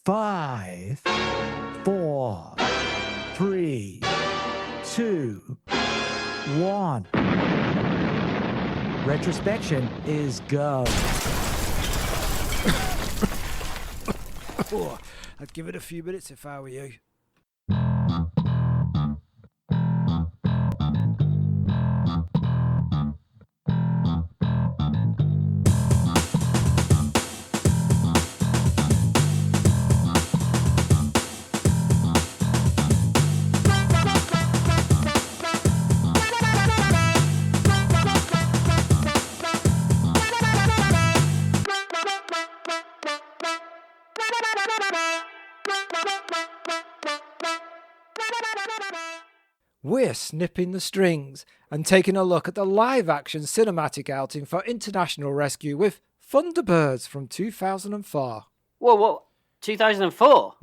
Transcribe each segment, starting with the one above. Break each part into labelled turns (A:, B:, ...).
A: 5, 4, 3, 2, 1. Retrospection is go.
B: Oh, I'd give it a few minutes if I were you. We're snipping the strings and taking a look at the live-action cinematic outing for International Rescue with Thunderbirds from 2004.
C: Whoa, 2004?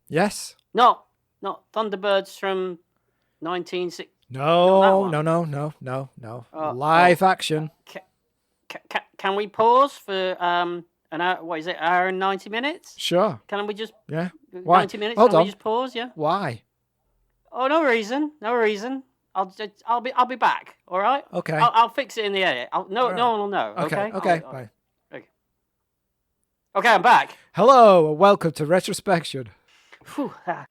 B: Yes.
C: Not Thunderbirds from 1960.
B: No. Live action.
C: Can we pause for an hour? What is it? Hour and 90 minutes?
B: Sure.
C: Can we just?
B: Yeah. Why?
C: 90 minutes.
B: Hold
C: can
B: on.
C: we just pause? Yeah.
B: Why?
C: Oh, no reason. I'll be back. All right.
B: Okay.
C: I'll fix it in the edit. No
B: right.
C: one will know.
B: Okay. Bye.
C: Okay, I'm back.
B: Hello and welcome to Retrospection.
C: Whew, I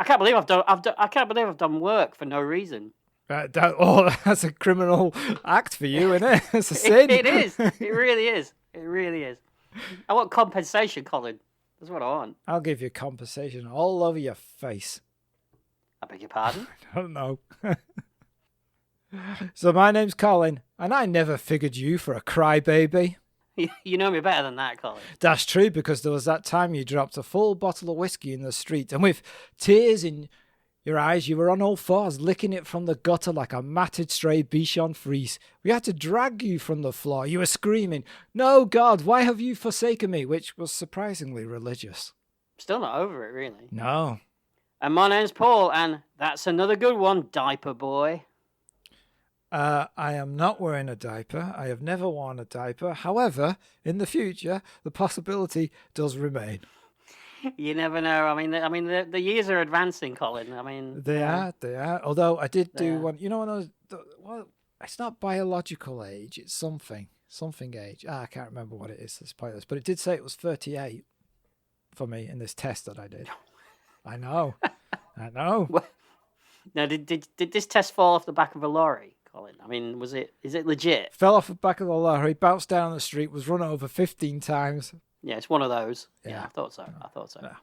C: can't believe I've done work for no reason.
B: That's a criminal act for you, isn't it? It's a sin.
C: It is. It really is. It really is. I want compensation, Colin. That's what I want.
B: I'll give you compensation all over your face.
C: I beg your pardon?
B: I don't know. So my name's Colin, and I never figured you for a crybaby.
C: You know me better than that, Colin.
B: That's true, because there was that time you dropped a full bottle of whiskey in the street, and with tears in your eyes, you were on all fours, licking it from the gutter like a matted stray Bichon Frise. We had to drag you from the floor. You were screaming, "No, God, why have you forsaken me?" which was surprisingly religious.
C: Still not over it, really.
B: No.
C: And my name's Paul, and that's another good one, diaper boy.
B: I am not wearing a diaper. I have never worn a diaper. However, in the future, the possibility does remain.
C: You never know. I mean, the years are advancing, Colin. I mean,
B: They are. Although I did do one. You know, when I was, well, it's not biological age. It's something age. I can't remember what it is. It's pointless. But it did say it was 38 for me in this test that I did. I know.
C: Now, did this test fall off the back of a lorry, Colin? I mean, is it legit?
B: Fell off the back of the lorry, bounced down the street, was run over 15 times.
C: Yeah, it's one of those.
B: Yeah.
C: I thought so.
B: Yeah.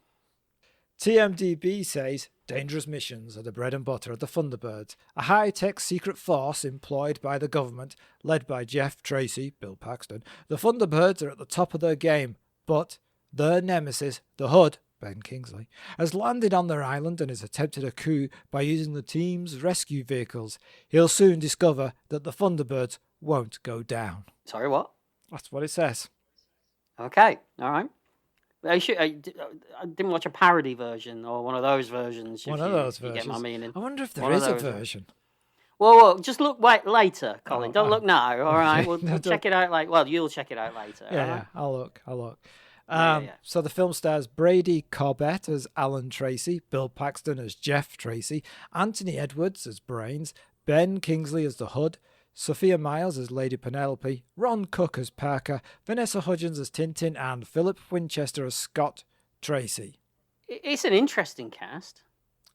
B: TMDB says, dangerous missions are the bread and butter of the Thunderbirds, a high-tech secret force employed by the government, led by Jeff Tracy, Bill Paxton. The Thunderbirds are at the top of their game, but their nemesis, the Hood, Ben Kingsley, has landed on their island and has attempted a coup by using the team's rescue vehicles. He'll soon discover that the Thunderbirds won't go down.
C: Sorry, what?
B: That's what it says.
C: Okay, all right. I didn't watch a parody version or one of those versions.
B: One of those versions.
C: You get my meaning.
B: I wonder if there is a version.
C: Well, just look later, Colin. Don't look now, all right?
B: Okay.
C: We'll check it out you'll check it out later.
B: Yeah,
C: right?
B: I'll look.
C: Yeah.
B: So the film stars Brady Corbett as Alan Tracy, Bill Paxton as Jeff Tracy, Anthony Edwards as Brains, Ben Kingsley as the Hood, Sophia Miles as Lady Penelope, Ron Cook as Parker, Vanessa Hudgens as Tintin, and Philip Winchester as Scott Tracy.
C: It's an interesting cast.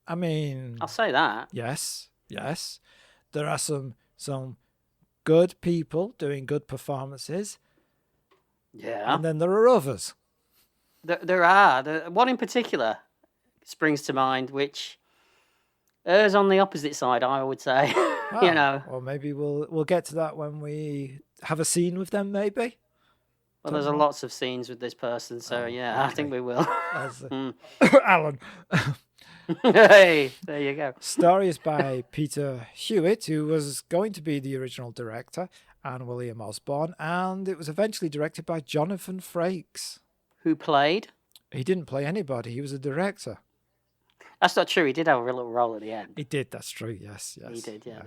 B: I mean,
C: I'll say that.
B: Yes. There are some good people doing good performances.
C: Yeah.
B: And then there are others.
C: There are. One in particular springs to mind, which errs on the opposite side, I would say. You know.
B: Or maybe we'll get to that when we have a scene with them, maybe.
C: Well, there's lots of scenes with this person, so yeah, I think we will.
B: Alan.
C: Hey, there you go.
B: Story is by Peter Hewitt, who was going to be the original director, and William Osborne, and it was eventually directed by Jonathan Frakes. Who
C: played?
B: He didn't play anybody. He was a director.
C: That's not true. He did have a little role at the end.
B: He did. That's true. Yes.
C: He did. Yeah.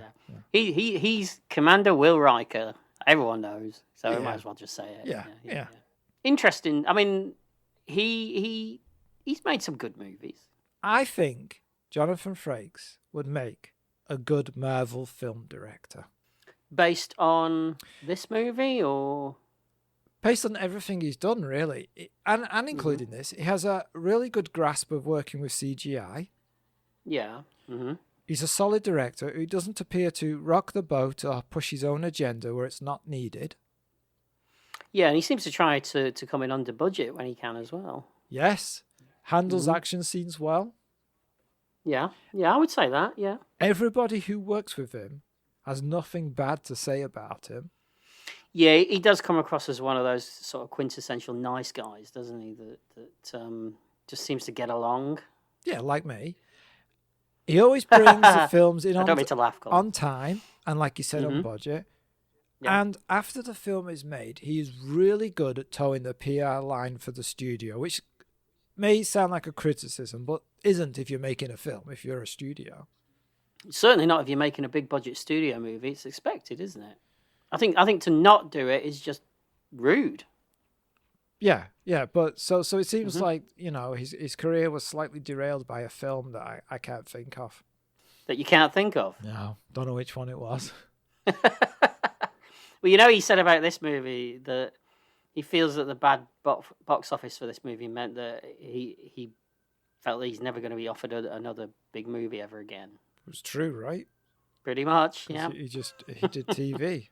C: He's Commander Will Riker. Everyone knows, so we might as well just say it.
B: Yeah.
C: Interesting. I mean, he He's made some good movies.
B: I think Jonathan Frakes would make a good Marvel film director.
C: Based on this movie, or
B: Based on everything he's done, really, and including this, he has a really good grasp of working with CGI.
C: yeah,
B: He's a solid director who doesn't appear to rock the boat or push his own agenda where it's not needed.
C: yeah, and he seems to try to come in under budget when he can as well.
B: Yes, handles action scenes well.
C: Yeah, I would say that. Yeah,
B: Everybody who works with him has nothing bad to say about him.
C: yeah, he does come across as one of those sort of quintessential nice guys, doesn't he? That just seems to get along.
B: Yeah, like me. He always brings the films in
C: I don't mean to laugh, Colin.
B: on time and, like you said, on budget.
C: Yeah.
B: And after the film is made, he is really good at towing the PR line for the studio, which may sound like a criticism, but isn't if you're making a film, if you're a studio.
C: Certainly not if you're making a big budget studio movie. It's expected, isn't it? I think to not do it is just rude.
B: Yeah, but so it seems like, his career was slightly derailed by a film that I can't think of.
C: That you can't think of.
B: No, don't know which one it was.
C: Well, he said about this movie that he feels that the bad box office for this movie meant that he felt that he's never going to be offered another big movie ever again.
B: It was true, right?
C: Pretty much, yeah.
B: He did TV.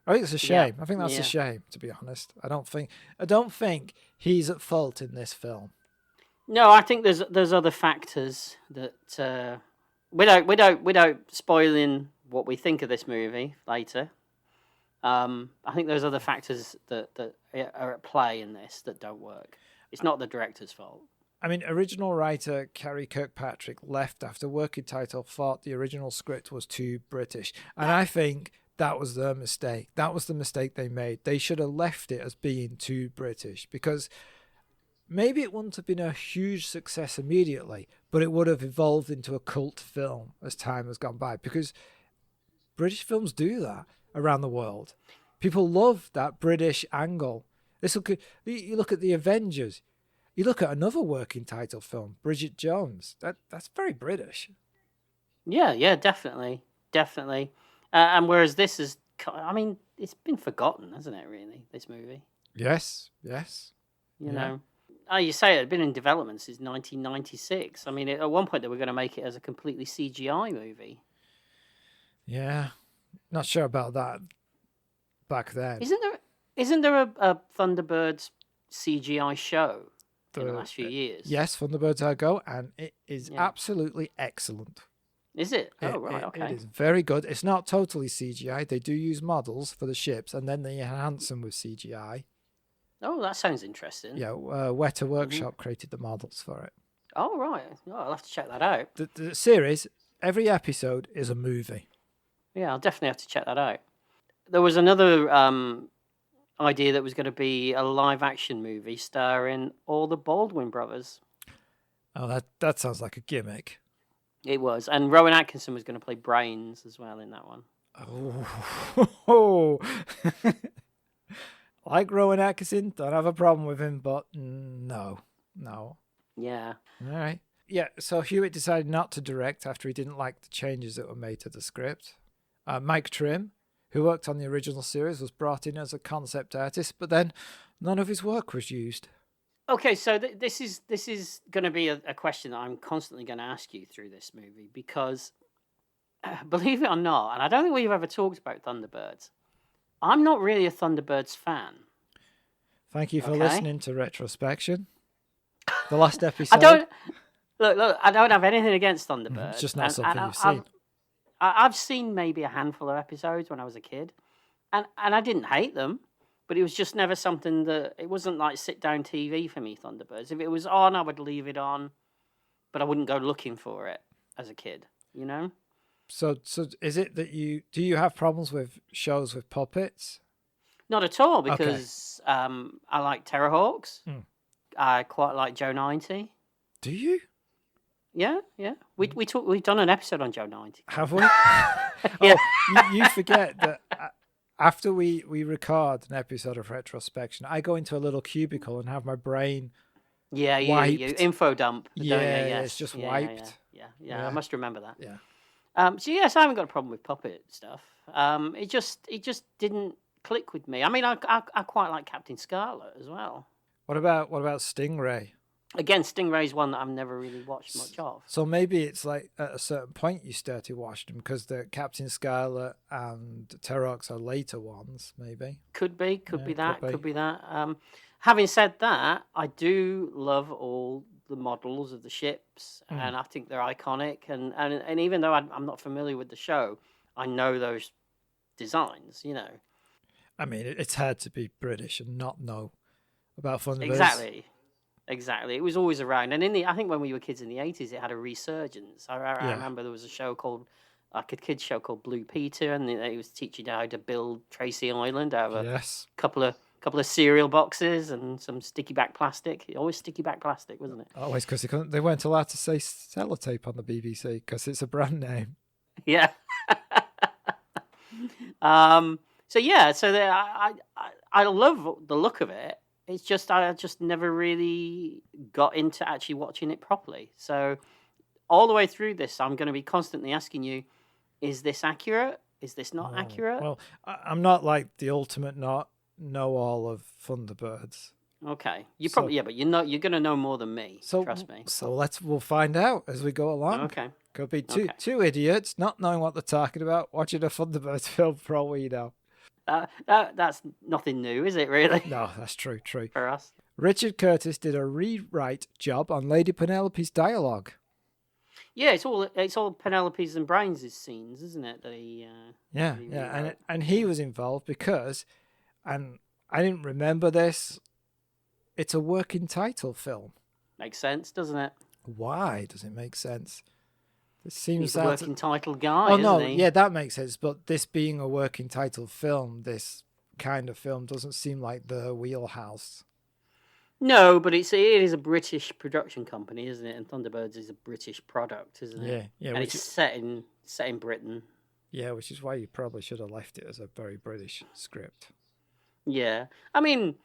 B: I think it's a shame. I think that's a shame, to be honest. I don't think he's at fault in this film.
C: No, I think there's other factors that without spoiling what we think of this movie later. I think there's other factors that are at play in this that don't work. It's not the director's fault.
B: I mean, original writer Kerry Kirkpatrick left after working title thought the original script was too British, and I think that was their mistake. That was the mistake they made. They should have left it as being too British, because maybe it wouldn't have been a huge success immediately, but it would have evolved into a cult film as time has gone by, because British films do that around the world. People love that British angle. You look at the Avengers. You look at another working title film, Bridget Jones. That's very British.
C: Yeah, definitely. And whereas this is, it's been forgotten, hasn't it? Really, this movie.
B: Yes.
C: You know, you say it had been in development since 1996. I mean, at one point they were going to make it as a completely CGI movie.
B: Yeah, not sure about that back then.
C: Isn't there a Thunderbirds CGI show in the last few years?
B: Yes, Thunderbirds are go, and it is absolutely excellent.
C: Is it? Oh, right, okay.
B: It is very good. It's not totally CGI. They do use models for the ships, and then they enhance them with CGI.
C: Oh, that sounds interesting.
B: Yeah, Weta Workshop created the models for it.
C: Oh, right. Oh, I'll have to check that out.
B: The series, every episode is a movie.
C: Yeah, I'll definitely have to check that out. There was another idea that was going to be a live-action movie starring all the Baldwin brothers.
B: Oh, that sounds like a gimmick.
C: It was. And Rowan Atkinson was going to play Brains as well in that one.
B: Oh. Like Rowan Atkinson, don't have a problem with him, but no.
C: Yeah.
B: All right. Yeah, so Hewitt decided not to direct after he didn't like the changes that were made to the script. Mike Trim, who worked on the original series, was brought in as a concept artist, but then none of his work was used.
C: Okay, so this is going to be a question that I'm constantly going to ask you through this movie, because believe it or not, and I don't think we've ever talked about Thunderbirds, I'm not really a Thunderbirds fan.
B: Thank you for listening to Retrospection. The last episode.
C: I don't have anything against Thunderbirds.
B: It's just not something you've seen.
C: I've seen maybe a handful of episodes when I was a kid, and I didn't hate them. But it was just never something it wasn't like sit-down TV for me, Thunderbirds. If it was on, I would leave it on, but I wouldn't go looking for it as a kid, you know?
B: So is it that do you have problems with shows with puppets?
C: Not at all, because I like Terrorhawks. I quite like Joe 90.
B: Do you?
C: Yeah. We've done an episode on Joe 90.
B: Have we?
C: Yeah.
B: Oh, you forget that after we record an episode of Retrospection, I go into a little cubicle and have my brain
C: Yeah, you
A: wiped.
C: info dump. don't you?
A: Yeah,
C: Yes.
A: it's just
C: Yeah,
A: wiped.
C: Yeah. I must remember that.
A: Yeah.
C: So yes, I haven't got a problem with puppet stuff. It just didn't click with me. I mean, I quite like Captain Scarlet as well.
B: What about Stingray?
C: Again, Stingray's one that I've never really watched much of.
B: So maybe it's like at a certain point you started watching them because the Captain Scarlet and Terrox are later ones, maybe.
C: Could be that.
B: could be.
C: Having said that, I do love all the models of the ships, and I think they're iconic. And even though I'm not familiar with the show, I know those designs. You know.
B: I mean, it's hard to be British and not know about Thunderbirds.
C: Exactly. It was always around, and I think when we were kids in the 80s, it had a resurgence. I remember there was a show called a kids show called Blue Peter, and it was teaching you how to build Tracy Island out of a couple of cereal boxes and some sticky back plastic. Always sticky back plastic, wasn't it?
B: Always, because they weren't allowed to say sellotape on the BBC because it's a brand name.
C: Yeah. So I love the look of it. It's just I just never really got into actually watching it properly. So all the way through this, I'm going to be constantly asking you, is this accurate? Is this not accurate?
B: Well, I'm not like the ultimate know-all of Thunderbirds.
C: Okay, you probably but you're going to know more than me. Trust me.
B: So we'll find out as we go along.
C: Okay.
B: Could be two idiots not knowing what they're talking about watching a Thunderbirds film for all we know.
C: That's nothing new, is it, really?
B: No, that's true.
C: For us.
B: Richard Curtis did a rewrite job on Lady Penelope's dialogue.
C: Yeah, it's all Penelope's and Brains' scenes, isn't it? That he
B: and he was involved because, and I didn't remember this, it's a working title film.
C: Makes sense, doesn't it?
B: Why does it make sense? It seems
C: he's a working title guy.
B: Oh no,
C: isn't he?
B: yeah, that makes sense. But this being a working title film, this kind of film doesn't seem like the wheelhouse.
C: No, but it is a British production company, isn't it? And Thunderbirds is a British product, isn't it?
B: Yeah.
C: And it's set in Britain.
B: Yeah, which is why you probably should have left it as a very British script.
C: Yeah, I mean,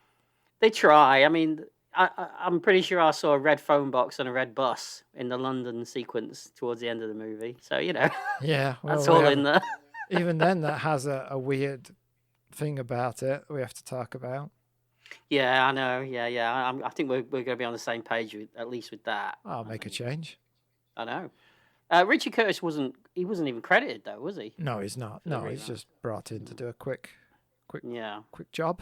C: they try. I mean, I'm pretty sure I saw a red phone box and a red bus in the London sequence towards the end of the movie. So, you know,
B: yeah,
C: that's all in there.
B: Even then, that has a weird thing about it we have to talk about.
C: Yeah, I know. Yeah. I think we're going to be on the same page at least with that.
B: I'll make a change.
C: I know. Richard Curtis wasn't even credited though, was he?
B: No, he's not. No, he's just brought in to do a quick job.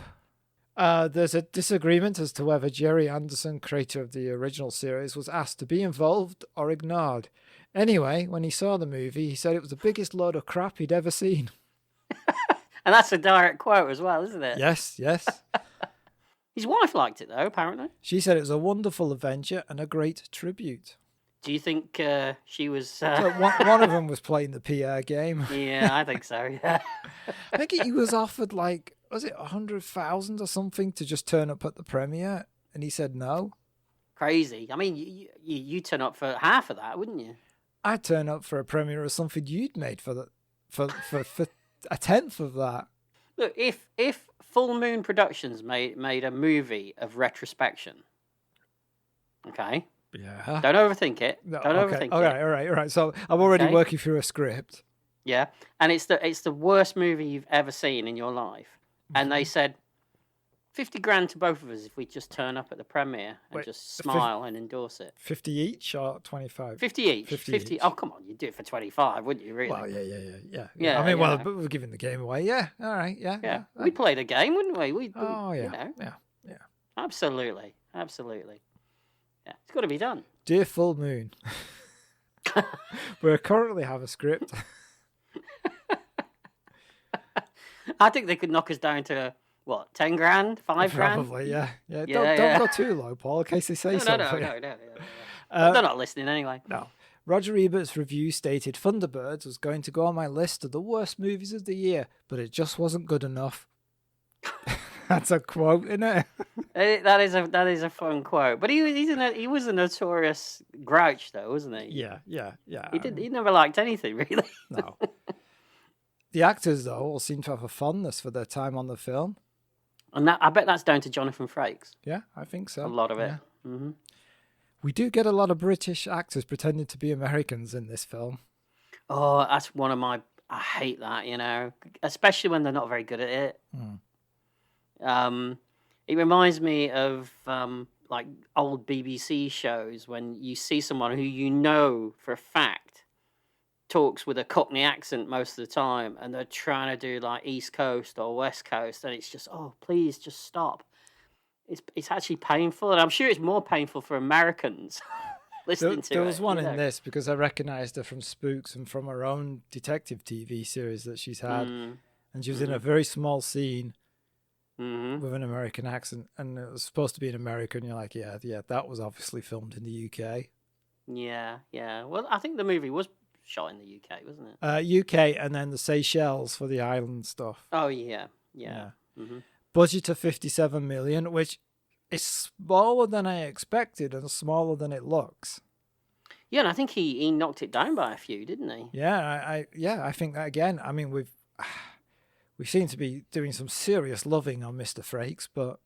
B: There's a disagreement as to whether Jerry Anderson, creator of the original series, was asked to be involved or ignored. Anyway, when he saw the movie, he said it was the biggest load of crap he'd ever seen.
C: And that's a direct quote as well, isn't it?
B: Yes.
C: His wife liked it though, apparently.
B: She said it was a wonderful adventure and a great tribute.
C: Do you think she was...
B: So one of them was playing the PR game.
C: Yeah, I think so, yeah.
B: I think he was offered was it 100,000 or something to just turn up at the premiere? And he said no.
C: Crazy. I mean, you turn up for half of that, wouldn't you?
B: I'd turn up for a premiere of something you'd made for a tenth of that.
C: Look, if Full Moon Productions made a movie of Retrospection, okay?
B: Yeah.
C: Don't overthink it. Don't overthink it.
B: All right. So I'm already working through a script.
C: Yeah, and it's the worst movie you've ever seen in your life. And they said, 50 grand to both of us if we just turn up at the premiere and just smile and endorse it.
B: 50 each or 25?
C: 50 each.
B: 50 each.
C: Oh, come on, you'd do it for 25, wouldn't you, really?
B: Well, yeah.
C: Yeah,
B: I mean,
C: yeah.
B: but we're giving the game away. Yeah, all right, yeah.
C: We'd play the game, wouldn't we? You know.
B: Yeah.
C: Absolutely. Yeah, it's got to be done.
B: Dear Full Moon, we currently have a script.
C: I think they could knock us down to, 10 grand, 5 grand?
B: Probably, yeah. Don't go too low, Paul, in case they say something.
C: No. They're not listening anyway.
B: No. Roger Ebert's review stated Thunderbirds was going to go on my list of the worst movies of the year, but it just wasn't good enough. That's a quote, isn't it?
C: That is a fun quote. But he was a notorious grouch, though, wasn't he?
B: Yeah.
C: He never liked anything, really.
B: No. The actors, though, all seem to have a fondness for their time on the film.
C: And I bet that's down to Jonathan Frakes.
B: Yeah, I think so.
C: A lot of it. Mm-hmm.
B: We do get a lot of British actors pretending to be Americans in this film.
C: Oh, that's one of my... I hate that, especially when they're not very good at it. It reminds me of like old BBC shows when you see someone who you know for a fact talks with a Cockney accent most of the time, and they're trying to do like East Coast or West Coast, and it's just, oh, please just stop. It's actually painful, and I'm sure it's more painful for Americans listening to it.
B: There was one in this because I recognised her from Spooks and from her own detective TV series that she's had, and she was in a very small scene with an American accent, and it was supposed to be in America, and you're like, yeah, that was obviously filmed in the UK.
C: Yeah. Well, I think the movie was shot in the UK, wasn't it?
B: UK, and then the Seychelles for the island stuff.
C: Oh, yeah. Mm-hmm.
B: Budget of 57 million, which is smaller than I expected and smaller than it looks.
C: Yeah, and I think he knocked it down by a few, didn't he?
B: Yeah, I think that again. I mean, we seem to be doing some serious loving on Mr. Frakes, but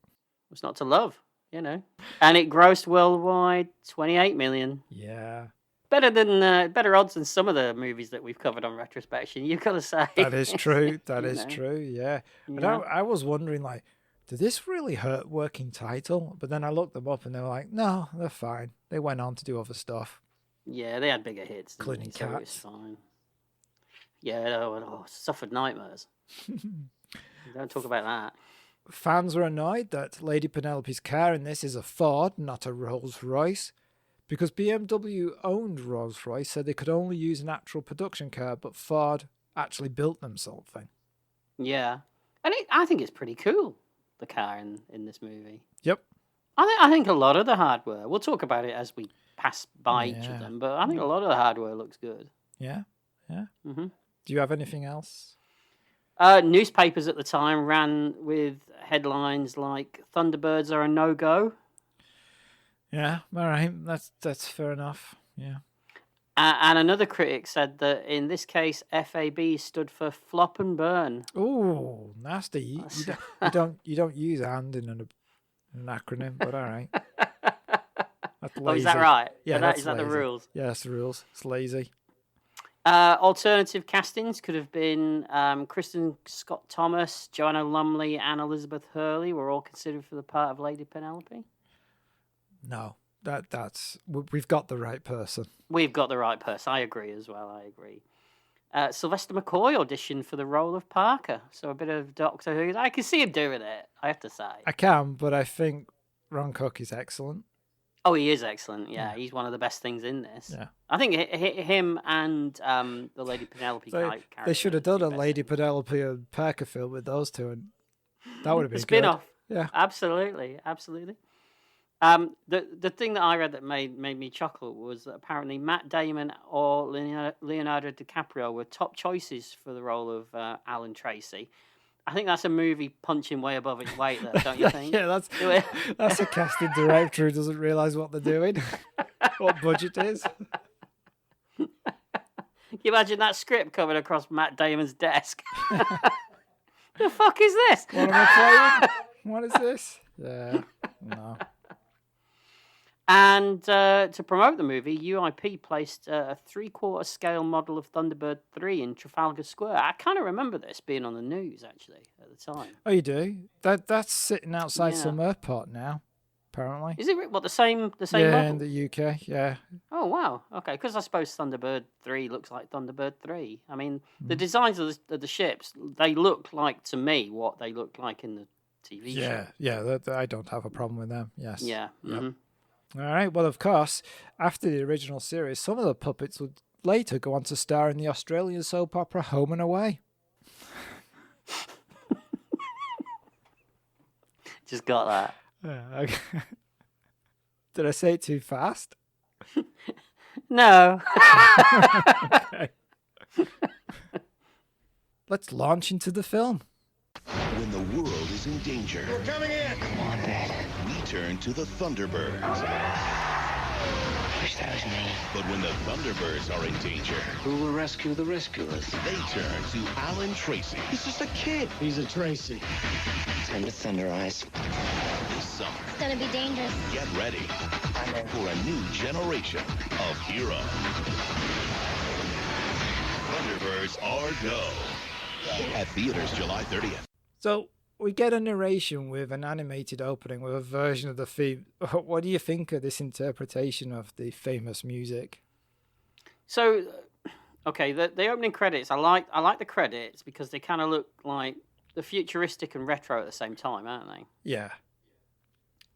C: it's not to love, And it grossed worldwide 28 million.
B: Yeah.
C: Better odds than some of the movies that we've covered on Retrospection, you've got to say.
B: That is true. That is true, yeah. But I was wondering, like, did this really hurt working title? But then I looked them up and they were like, no, they're fine. They went on to do other stuff.
C: Yeah, they had bigger hits.
B: Including
C: Cats. So it was fine. Yeah, suffered nightmares. Don't talk about that.
B: Fans were annoyed that Lady Penelope's car in this is a Ford, not a Rolls-Royce. Because BMW owned Rolls-Royce, so they could only use an actual production car, but Ford actually built them something.
C: Yeah. And I think it's pretty cool, the car in this movie.
B: Yep.
C: I think a lot of the hardware, we'll talk about it as we pass by each of them, but I think a lot of the hardware looks good.
B: Yeah.
C: Mm-hmm.
B: Do you have anything else?
C: Newspapers at the time ran with headlines like Thunderbirds are a no-go.
B: Yeah, all right. That's fair enough. Yeah.
C: And another critic said that in this case, FAB stood for flop and burn.
B: Oh, nasty! You don't use "and" in an acronym, but all right. That's lazy.
C: Oh, is that right?
B: Yeah,
C: is that the rules?
B: Yeah, that's the rules. It's lazy.
C: Alternative castings could have been Kristen Scott Thomas, Joanna Lumley, and Elizabeth Hurley were all considered for the part of Lady Penelope.
B: No, we've got the right person.
C: We've got the right person. I agree as well. I agree. Sylvester McCoy auditioned for the role of Parker, so a bit of Doctor Who. I can see him doing it, I have to say.
B: I can, but I think Ron Cook is excellent.
C: Oh, he is excellent. Yeah, he's one of the best things in this.
B: Yeah.
C: I think him and the Lady Penelope character.
B: They should have done a Lady Penelope and Parker film with those two, and that would have been
C: a spin-off.
B: Good. Yeah,
C: absolutely. The thing that I read that made me chuckle was that apparently Matt Damon or Leonardo DiCaprio were top choices for the role of Alan Tracy. I think that's a movie punching way above its weight, though, don't you think?
B: Yeah, that's a casting director who doesn't realise what they're doing, what budget is.
C: Can you imagine that script coming across Matt Damon's desk? The fuck is this?
B: What am I playing? What is this? Yeah, no.
C: And to promote the movie, UIP placed a 3/4 scale model of Thunderbird 3 in Trafalgar Square. I kind of remember this being on the news, actually, at the time.
B: Oh, you do? That's sitting outside some airport now, apparently.
C: Is it the same
B: yeah,
C: model?
B: In the UK, yeah.
C: Oh, wow. Okay, because I suppose Thunderbird 3 looks like Thunderbird 3. I mean, the designs of the ships, they look like, to me, what they look like in the TV show.
B: Yeah, I don't have a problem with them, yes.
C: Yeah. Mm-hmm.
B: Yep. All right. Well, of course, after the original series, some of the puppets would later go on to star in the Australian soap opera Home and Away.
C: Just got that.
B: Okay. Did I say it too fast?
C: No.
B: Okay. Let's launch into the film.
D: When the world is in danger,
E: We're coming in.
F: Come on, Dad.
D: we turn to the Thunderbirds.
F: Wish that was me.
D: But when the Thunderbirds are in danger,
F: Who will rescue the rescuers?
D: they turn to Alan Tracy.
E: He's just a kid. He's a Tracy.
F: Time to Thunderize.
D: This summer.
E: It's gonna be dangerous.
D: Get ready for a new generation of heroes. Thunderbirds are go. At theaters July 30th.
B: So we get a narration with an animated opening with a version of the theme. What do you think of this interpretation of the famous music?
C: So, okay, the opening credits. I like the credits because they kind of look like they're futuristic and retro at the same time, aren't they?
B: Yeah.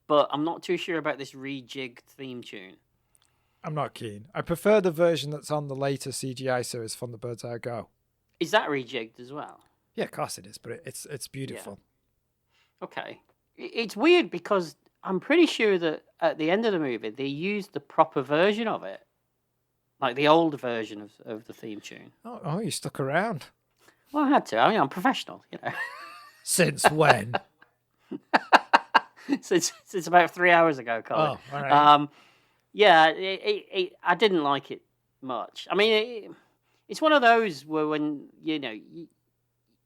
C: But I'm not too sure about this rejigged theme tune.
B: I'm not keen. I prefer the version that's on the later CGI series Thunderbirds Are Go.
C: Is that rejigged as well?
B: Yeah, of course it is, but it's beautiful.
C: Yeah. Okay. It's weird because I'm pretty sure that at the end of the movie they used the proper version of it. Like the old version of the theme tune.
B: Oh, you stuck around.
C: Well, I had to. I mean, I'm professional, you know.
B: Since when?
C: since about 3 hours ago, Colin.
B: Oh, all right.
C: Yeah, I didn't like it much. I mean, it's one of those where when, you know,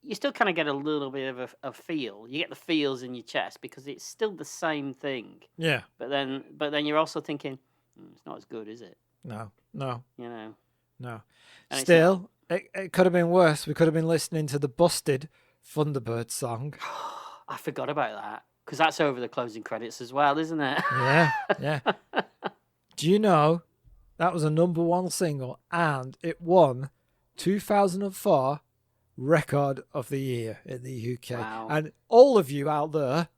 C: you still kind of get a little bit of a feel. You get the feels in your chest because it's still the same thing.
B: Yeah.
C: But then you're also thinking, it's not as good, is it?
B: No.
C: You know.
B: No.
C: And
B: Still, it could have been worse. We could have been listening to the busted Thunderbird song.
C: I forgot about that because that's over the closing credits as well, isn't it?
B: Yeah. Do you know that was a #1 single and it won 2004 Record of the Year in the UK.
C: Wow.
B: And all of you out there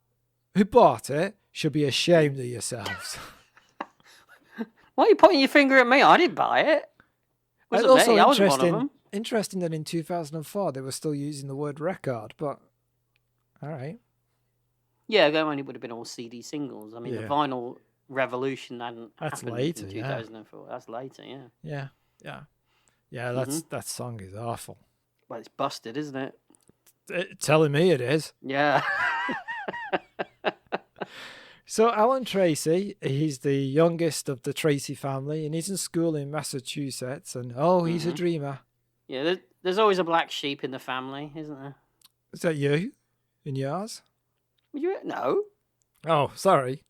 B: who bought it should be ashamed of yourselves.
C: Why are you pointing your finger at me? I didn't buy it.
B: It's
C: Wasn't
B: also
C: me. I wasn't one of them.
B: interesting that in 2004 they were still using the word record, but all right.
C: Yeah, when it would have been all CD singles. I mean, the
B: Yeah.
C: vinyl revolution hadn't
B: That's
C: happened
B: later,
C: in
B: yeah.
C: 2004. That's later, yeah.
B: Yeah, that song is awful.
C: Well, it's busted, isn't it?
B: Telling me it is.
C: Yeah.
B: So Alan Tracy, he's the youngest of the Tracy family, and he's in school in Massachusetts. And he's a dreamer.
C: Yeah, there's always a black sheep in the family, isn't there?
B: Is that you? In yours?
C: No.
B: Oh, sorry.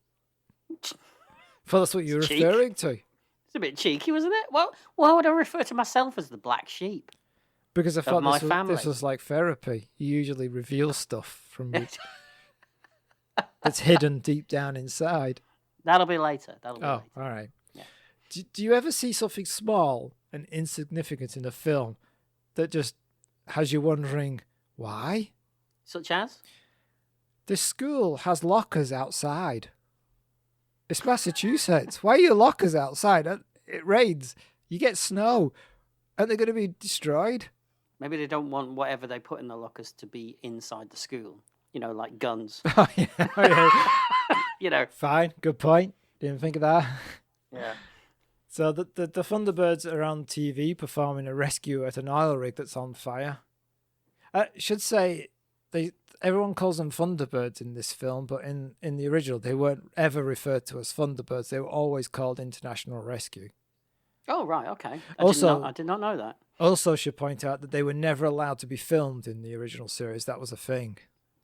B: Thought that's what you were
C: Cheek.
B: referring to.
C: It's a bit cheeky, wasn't it? Well, why would I refer to myself as the black sheep?
B: Because I thought
C: my
B: this was
C: family.
B: like therapy. You usually reveal stuff from you that's hidden deep down inside.
C: That'll be later.
B: Oh, all right.
C: Yeah.
B: Do you ever see something small and insignificant in a film that just has you wondering why?
C: Such as?
B: This school has lockers outside. It's Massachusetts. Why are your lockers outside? It rains. You get snow. Aren't they going to be destroyed?
C: Maybe they don't want whatever they put in the lockers to be inside the school. You know, like guns.
B: Oh, yeah.
C: You know.
B: Fine. Good point. Didn't think of that.
C: Yeah.
B: So the Thunderbirds are on TV performing a rescue at an oil rig that's on fire. I should say everyone calls them Thunderbirds in this film, but in the original they weren't ever referred to as Thunderbirds. They were always called International Rescue.
C: Oh, right, okay.
B: Also,
C: I did not know that.
B: Also should point out that they were never allowed to be filmed in the original series. That was a thing.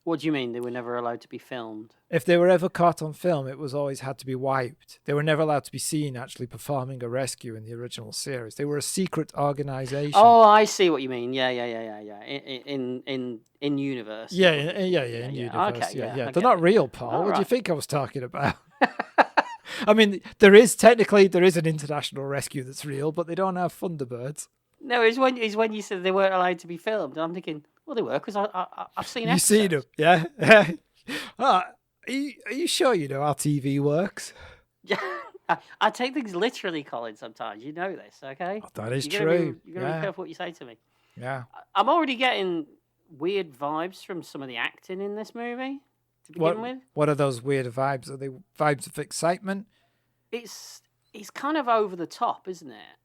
C: What do you mean they were never allowed to be filmed?
B: If they were ever caught on film, it was always had to be wiped. They were never allowed to be seen actually performing a rescue in the original series. They were a secret organization.
C: Oh, I see what you mean. Yeah. In universe.
B: In universe.
C: Okay,
B: Yeah.
C: I
B: They're
C: get
B: not
C: it.
B: real, Paul.
C: All
B: What do you
C: right.
B: think I was talking about? I mean, there is an international rescue that's real, but they don't have Thunderbirds.
C: No, it's when you said they weren't allowed to be filmed. And I'm thinking, well, they were because I've seen
B: You
C: episodes.
B: seen them, yeah? Are you sure you know how TV works?
C: Yeah. I take things literally, Colin, sometimes. You know this, okay?
B: Oh, that is
C: You gotta
B: true.
C: Be, you got to be careful what you say to me.
B: Yeah.
C: I'm already getting weird vibes from some of the acting in this movie to begin with.
B: What are those weird vibes? Are they vibes of excitement?
C: It's kind of over the top, isn't it?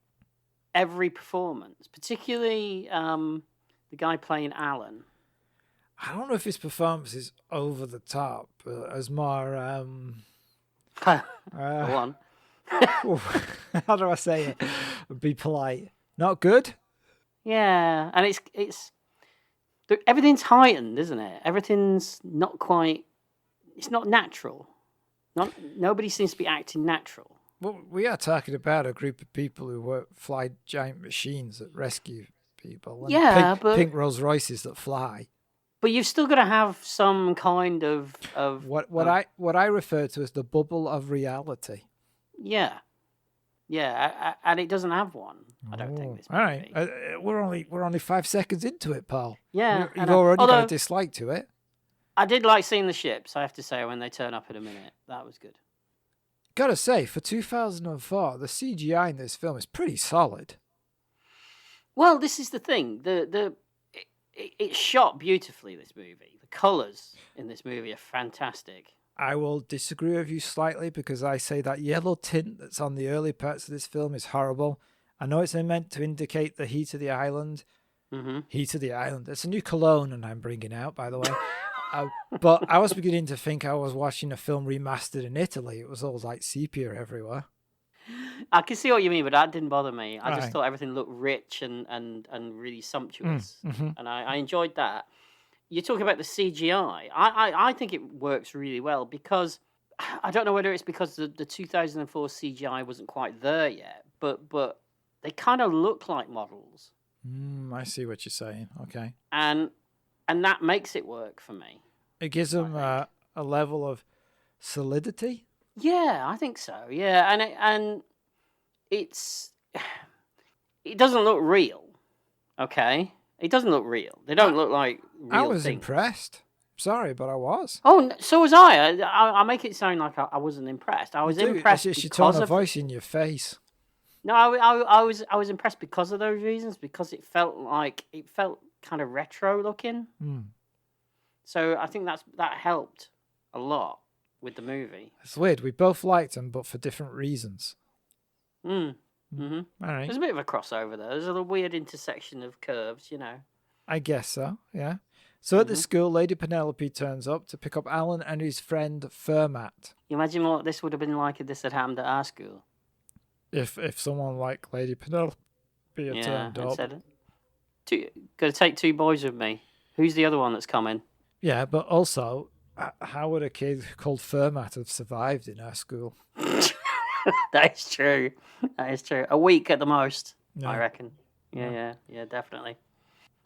C: Every performance, particularly the guy playing Alan.
B: I don't know if his performance is over the top, as more.
C: Go on.
B: How do I say it? Be polite. Not good.
C: Yeah, and it's everything's heightened, isn't it? Everything's not quite. It's not natural. Nobody seems to be acting natural.
B: Well, we are talking about a group of people who fly giant machines that rescue people. And
C: Yeah, but
B: pink Rolls Royces that fly.
C: But you've still got to have some kind of
B: What I refer to as the bubble of reality.
C: Yeah, and it doesn't have one. I don't think this movie.
B: All right, we're only 5 seconds into it, pal.
C: Yeah,
B: you've already got a dislike to it.
C: I did like seeing the ships. I have to say, when they turn up in a minute, that was good.
B: Gotta say, for 2004, the CGI in this film is pretty solid.
C: Well, this is the thing. It's shot beautifully. This movie, the colors in this movie are fantastic.
B: I will disagree with you slightly because I say that yellow tint that's on the early parts of this film is horrible. I know it's meant to indicate the heat of the island.
C: Mm-hmm.
B: Heat of the island. It's a new cologne, and I'm bringing out, by the way. But I was beginning to think I was watching a film remastered in Italy. It was all like sepia everywhere.
C: I can see what you mean, but that didn't bother me. I just
B: Right.
C: thought everything looked rich and really sumptuous, and I enjoyed that. You talk about the CGI. I think it works really well because I don't know whether it's because the 2004 CGI wasn't quite there yet, but they kind of look like models,
B: I see what you're saying. Okay.
C: and that makes it work for me.
B: It gives them a level of solidity.
C: Yeah, I think so. Yeah, and it doesn't look real. Okay, it doesn't look real. They don't look like real
B: I was
C: things.
B: impressed. Sorry, but I was.
C: Oh, so was I. I make it sound like I wasn't impressed. I was impressed
B: It's just your tone
C: because
B: of
C: of
B: voice in your face.
C: No, I was impressed because of those reasons. Because it felt kind of retro looking. So I think that helped a lot with the movie.
B: It's weird. We both liked them, but for different reasons.
C: Mm-hmm.
B: All right.
C: There's a bit of a crossover there. There's a weird intersection of curves, you know.
B: I guess so, yeah. So at the school, Lady Penelope turns up to pick up Alan and his friend Fermat.
C: You imagine what this would have been like if this had happened at our school.
B: If someone like Lady Penelope had turned up.
C: Said it. Got to take 2 boys with me. Who's the other one that's coming?
B: Yeah, but also, how would a kid called Fermat have survived in our school?
C: That is true. That is true. A week at the most,
B: Yeah.
C: I reckon. Yeah, definitely.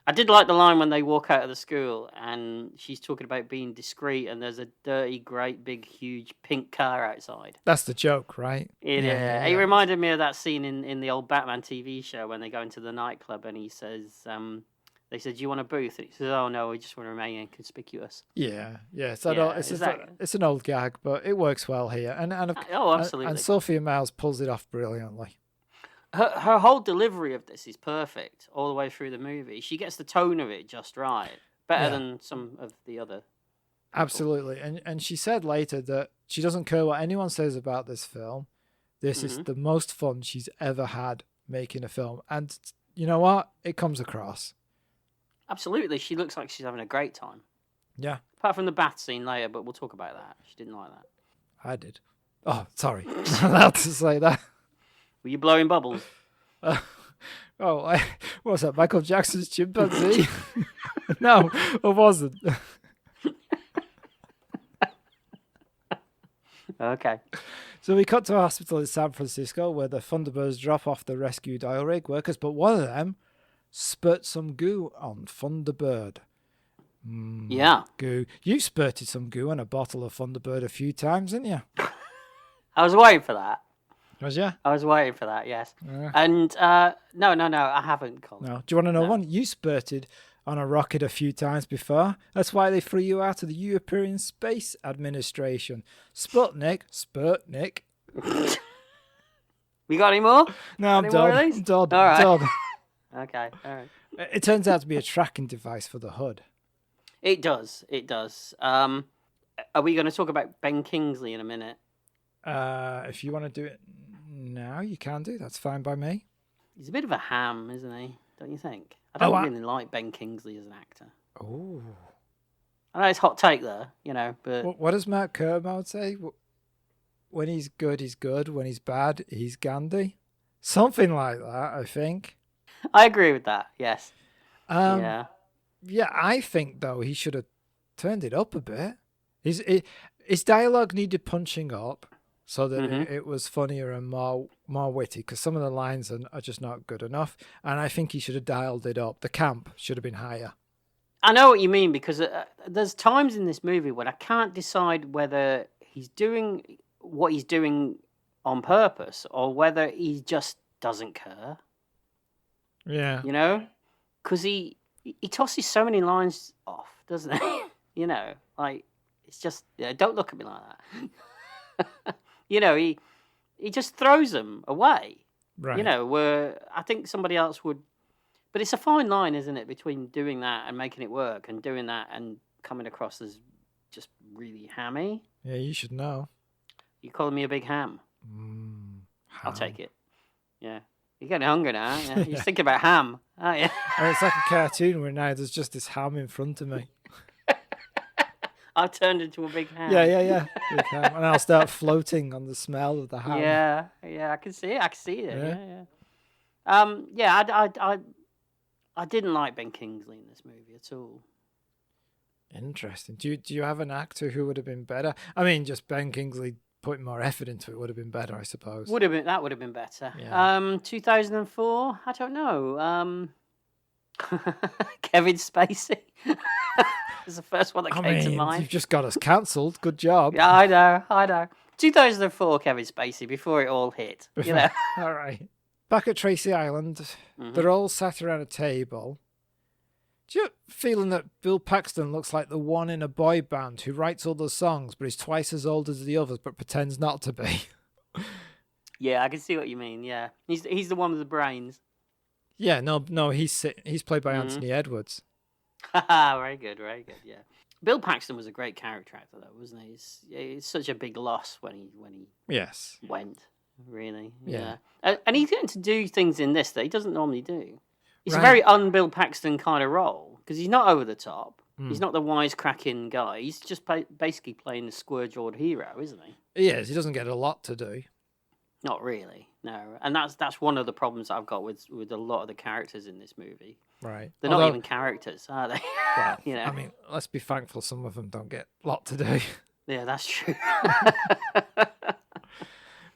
C: I did like the line when they walk out of the school and she's talking about being discreet and there's a dirty, great, big, huge pink car outside.
B: That's the joke, right?
C: It reminded me of that scene in the old Batman TV show when they go into the nightclub and he says, they said, "Do you want a booth?" And he says, "Oh, no, we just want to remain inconspicuous."
B: Yeah. It's an old gag, but it works well here. And
C: absolutely.
B: And Sophia Myles pulls it off brilliantly.
C: Her whole delivery of this is perfect all the way through the movie. She gets the tone of it just right. Better than some of the other people.
B: Absolutely. And she said later that she doesn't care what anyone says about this film. This is the most fun she's ever had making a film. And you know what? It comes across.
C: Absolutely. She looks like she's having a great time.
B: Yeah.
C: Apart from the bath scene later, but we'll talk about that. She didn't like that.
B: I did. Oh, sorry. I'm allowed to say that.
C: Were you blowing bubbles?
B: What was that? Michael Jackson's chimpanzee? No, it wasn't.
C: Okay.
B: So we cut to a hospital in San Francisco where the Thunderbirds drop off the rescued oil rig workers, but one of them spurts some goo on Thunderbird.
C: Yeah.
B: Goo. You spurted some goo on a bottle of Thunderbird a few times, didn't you?
C: I was waiting for that.
B: Was you?
C: I was waiting for that, yes.
B: Yeah.
C: And no, I haven't, Colin.
B: No. Do you want to know
C: No.
B: one? You spurted on a rocket a few times before. That's why they threw you out of the European Space Administration. Sputnik.
C: We got any more?
B: No, I'm
C: Any more of
B: done.
C: these?
B: I'm done.
C: All right.
B: I'm done.
C: Okay, all right.
B: It turns out to be a tracking device for the hood.
C: It does. Are we going to talk about Ben Kingsley in a minute?
B: If you want to do it now, you can do. That's fine by me.
C: He's a bit of a ham, isn't he? Don't you think? I don't really like Ben Kingsley as an actor.
B: Oh.
C: I know it's a hot take there, you know, but
B: What does Matt Kermode say? When he's good, he's good. When he's bad, he's Gandhi. Something like that, I think.
C: I agree with that. Yes. Yeah.
B: Yeah, I think though he should have turned it up a bit. his dialogue needed punching up so that
C: Mhm.
B: it was funnier and more witty, because some of the lines are just not good enough. And I think he should have dialed it up. The camp should have been higher.
C: I know what you mean, because there's times in this movie when I can't decide whether he's doing what he's doing on purpose or whether he just doesn't care.
B: Yeah.
C: You know, because he tosses so many lines off, doesn't he? You know, like it's just don't look at me like that. You know, he just throws them away.
B: Right.
C: You know, where I think somebody else would. But it's a fine line, isn't it, between doing that and making it work, and doing that and coming across as just really hammy.
B: Yeah, you should know.
C: You calling me a big ham? I'll take it. Yeah. You're getting hungry now, aren't you? You're thinking about ham, aren't you?
B: Oh, it's like a cartoon where now there's just this ham in front of me.
C: I've turned into a big ham.
B: Yeah. Big ham. And I'll start floating on the smell of the ham.
C: Yeah, I can see it. Yeah. I didn't like Ben Kingsley in this movie at all.
B: Interesting. Do you have an actor who would have been better? I mean, just Ben Kingsley putting more effort into it would have been better, I suppose.
C: That would have been better.
B: Yeah.
C: 2004. I don't know. Kevin Spacey. Is the first one that came to mind.
B: You've just got us cancelled. Good job.
C: Yeah, I know. 2004, Kevin Spacey, before it all hit. You know.
B: All right. Back at Tracy Island, they're all sat around a table. Do you feeling that Bill Paxton looks like the one in a boy band who writes all the songs, but is twice as old as the others, but pretends not to be?
C: Yeah, I can see what you mean. Yeah, he's the one with the brains.
B: Yeah, no, he's played by Anthony Edwards.
C: Very good. Yeah, Bill Paxton was a great character actor, though, wasn't he? It's such a big loss when he
B: Yes
C: went. Really,
B: Yeah.
C: And he's getting to do things in this that he doesn't normally do. It's
B: Right.
C: a very un-Bill Paxton kind of role, because he's not over the top. He's not the wisecracking guy. He's just basically playing the square-jawed hero, isn't he?
B: He is. He doesn't get a lot to do.
C: Not really, no. And that's one of the problems I've got with a lot of the characters in this movie.
B: Right.
C: They're not even characters, are they?
B: Well,
C: You know.
B: I mean, let's be thankful some of them don't get a lot to do.
C: Yeah, that's true.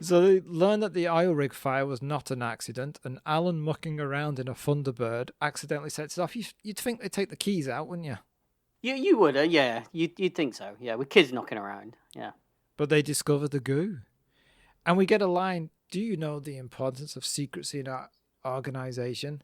B: So they learn that the oil rig fire was not an accident, and Alan mucking around in a Thunderbird accidentally sets it off. You'd think they'd take the keys out, wouldn't you?
C: You would, yeah. You'd think so, yeah. With kids knocking around, yeah.
B: But they discover the goo. And we get a line, do you know the importance of secrecy in our organization?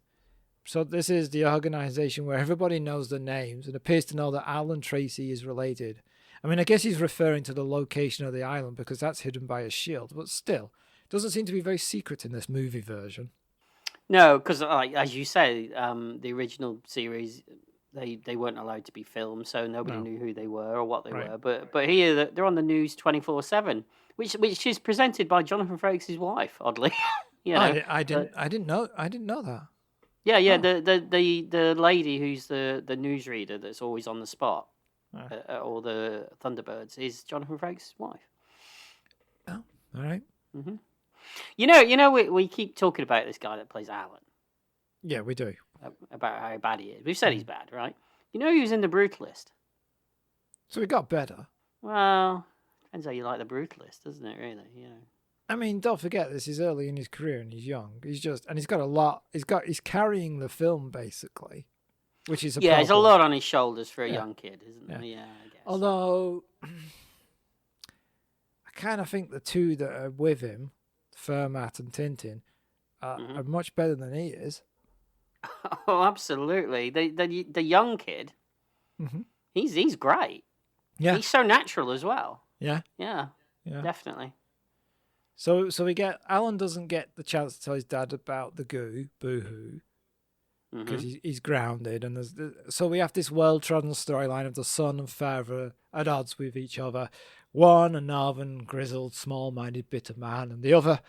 B: So this is the organization where everybody knows the names and appears to know that Alan Tracy is related. I mean, I guess he's referring to the location of the island because that's hidden by a shield, but still, it doesn't seem to be very secret in this movie version.
C: No, because as you say, the original series, they weren't allowed to be filmed, so nobody knew who they were or what they were. But here they're on the news 24/7, which is presented by Jonathan Frakes' wife. Oddly, you know,
B: I didn't know that.
C: Yeah. The lady who's the newsreader that's always on the spot at all the Thunderbirds is Jonathan Frakes' wife.
B: Oh, all right.
C: Mm-hmm. You know, we keep talking about this guy that plays Alan.
B: Yeah, we do.
C: About how bad he is. We've said he's bad, right? You know he was in The Brutalist.
B: So he got better.
C: Well, depends how you like The Brutalist, doesn't it? Really, you know.
B: I mean, don't forget this is early in his career and he's young. He's got a lot. He's carrying the film basically, which is
C: there's a lot on his shoulders for a young kid, isn't there? Yeah, I guess.
B: Although I kind of think the two that are with him, Fermat and Tintin, are much better than he is.
C: Oh, absolutely. The young kid, he's great.
B: Yeah,
C: he's so natural as well.
B: Yeah,
C: Definitely.
B: So we get Alan doesn't get the chance to tell his dad about the goo, boo-hoo, because he's grounded, and so we have this well-trodden storyline of the son and father at odds with each other. One a northern, grizzled, small-minded, bitter man, and the other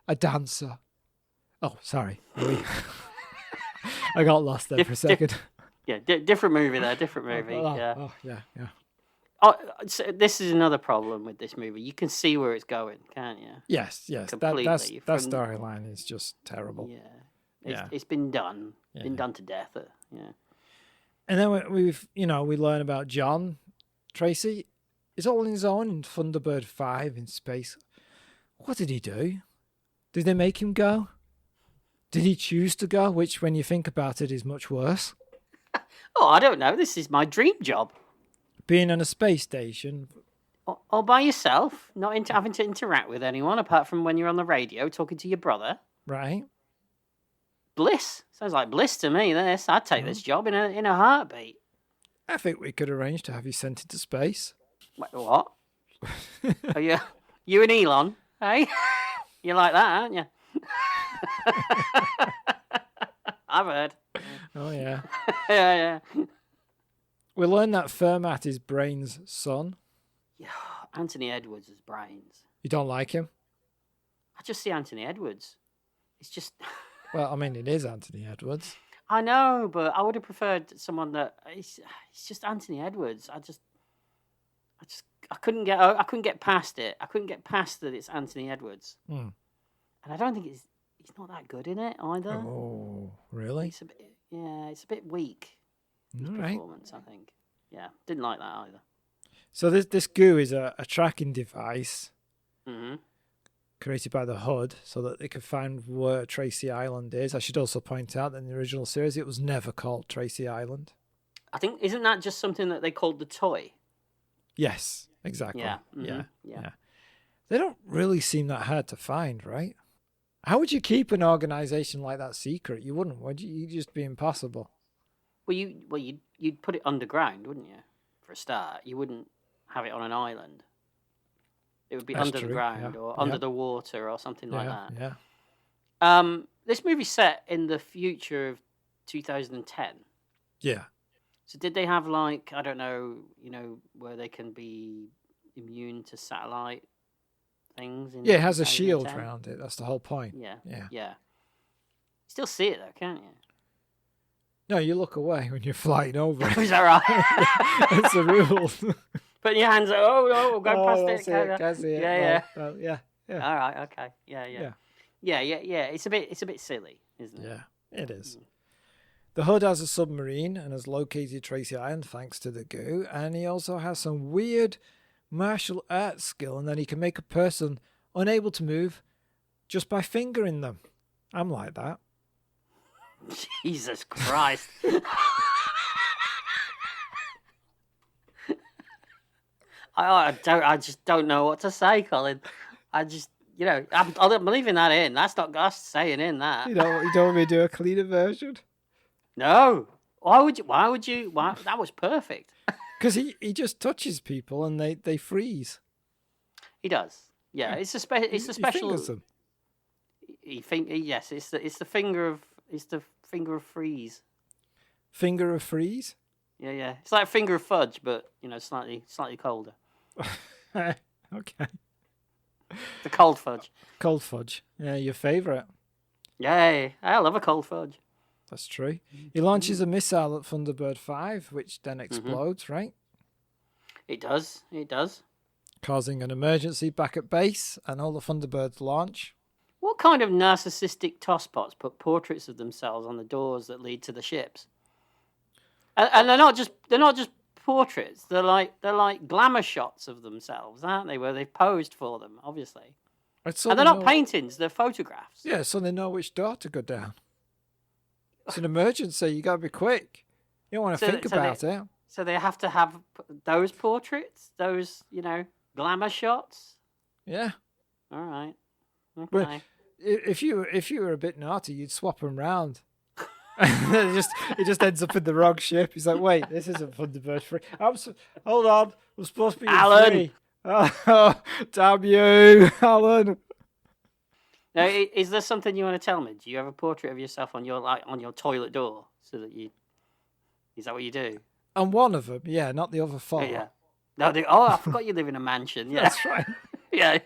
B: a dancer. Oh, sorry, I got lost there for a second.
C: Different movie there. Different movie.
B: Yeah.
C: Oh, so this is another problem with this movie. You can see where it's going, can't you?
B: Yes.
C: Completely.
B: That storyline is just terrible.
C: Yeah. It's been done. Been done to death. Yeah.
B: And then we learn about John Tracy, He's all on his own in Thunderbird 5 in space. What did he do? Did they make him go? Did he choose to go? Which, when you think about it, is much worse.
C: Oh, I don't know. This is my dream job.
B: Being on a space station.
C: All by yourself, not having to interact with anyone apart from when you're on the radio talking to your brother.
B: Right.
C: Bliss. Sounds like bliss to me, this. I'd take this job in a heartbeat.
B: I think we could arrange to have you sent into space.
C: Wait, what? Are you and Elon, hey? You like that, aren't you? I've heard.
B: Oh, yeah.
C: Yeah.
B: We learned that Fermat is Brain's son.
C: Yeah, Anthony Edwards' brains.
B: You don't like him?
C: I just see Anthony Edwards. It's just...
B: Well, I mean, it is Anthony Edwards.
C: I know, but I would have preferred someone that... It's just Anthony Edwards. I couldn't get past it. I couldn't get past that it's Anthony Edwards.
B: Hmm.
C: And I don't think he's not that good in it either.
B: Oh, really?
C: It's a bit weak. His
B: All right.
C: performance, I think. Yeah, didn't like that either.
B: So this goo is a tracking device
C: Mm-hmm.
B: created by the Hood so that they could find where Tracy Island is. I should also point out that in the original series, it was never called Tracy Island.
C: I think, isn't that just something that they called the toy?
B: Yes, exactly.
C: Yeah.
B: Yeah. They don't really seem that hard to find, right? How would you keep an organization like that secret? You wouldn't, would you? You'd just be impossible.
C: Well, you'd put it underground, wouldn't you? For a start, you wouldn't have it on an island. It would be
B: That's
C: under the
B: true,
C: ground
B: yeah,
C: or
B: yeah.
C: under the water or something like that.
B: Yeah.
C: This movie's set in the future of 2010.
B: Yeah.
C: So did they have like, I don't know, where they can be immune to satellite things?
B: Yeah, it has a shield
C: 2010?
B: around it. That's the whole point.
C: Yeah. Still see it though, can't you?
B: No, you look away when you're flying over it.
C: Is that right?
B: It's a rule.
C: Putting your hands up. Oh no, we'll go past
B: that's
C: it.
B: Can see it.
C: Yeah.
B: Well, yeah.
C: All right. Okay. Yeah. It's a bit silly, isn't it?
B: Yeah, it is. The Hood has a submarine and has located Tracy Island thanks to the goo, and he also has some weird martial arts skill, and then he can make a person unable to move just by fingering them. I'm like that.
C: Jesus Christ. I just don't know what to say, Colin. I'm leaving that in. That's not us saying in that.
B: You don't want me to do a cleaner version?
C: No. Why would you? That was perfect.
B: Because he just touches people and they freeze.
C: He does. Yeah, it's a special.
B: He fingers them.
C: Yes, it's the finger of freeze.
B: Finger of freeze?
C: Yeah. It's like a finger of fudge, but slightly colder.
B: Okay.
C: The cold fudge.
B: Cold fudge. Yeah, your favourite.
C: Yay! I love a cold fudge.
B: That's true. He launches a missile at Thunderbird 5, which then explodes, right?
C: It does.
B: Causing an emergency back at base, and all the Thunderbirds launch.
C: What kind of narcissistic tosspots put portraits of themselves on the doors that lead to the ships? And they're not just portraits. They're like glamour shots of themselves, aren't they? Where they've posed for them, obviously. And they're not paintings; they're photographs.
B: Yeah, so they know which door to go down. It's an emergency. You got to be quick. You don't want to think about it.
C: So they have to have those portraits, those glamour shots.
B: Yeah.
C: All right. Okay.
B: But if you were a bit naughty, you'd swap them round. It just ends up in the wrong ship. He's like, wait, this isn't Thunderbird 3. Hold on, we're supposed to be in
C: Alan.
B: 3. Oh, damn you, Alan.
C: Now, is there something you want to tell me? Do you have a portrait of yourself on your toilet door so that you? Is that what you do?
B: And one of them, yeah, not the other 4.
C: Yeah. No, I forgot you live in a mansion. Yeah,
B: That's right.
C: yeah,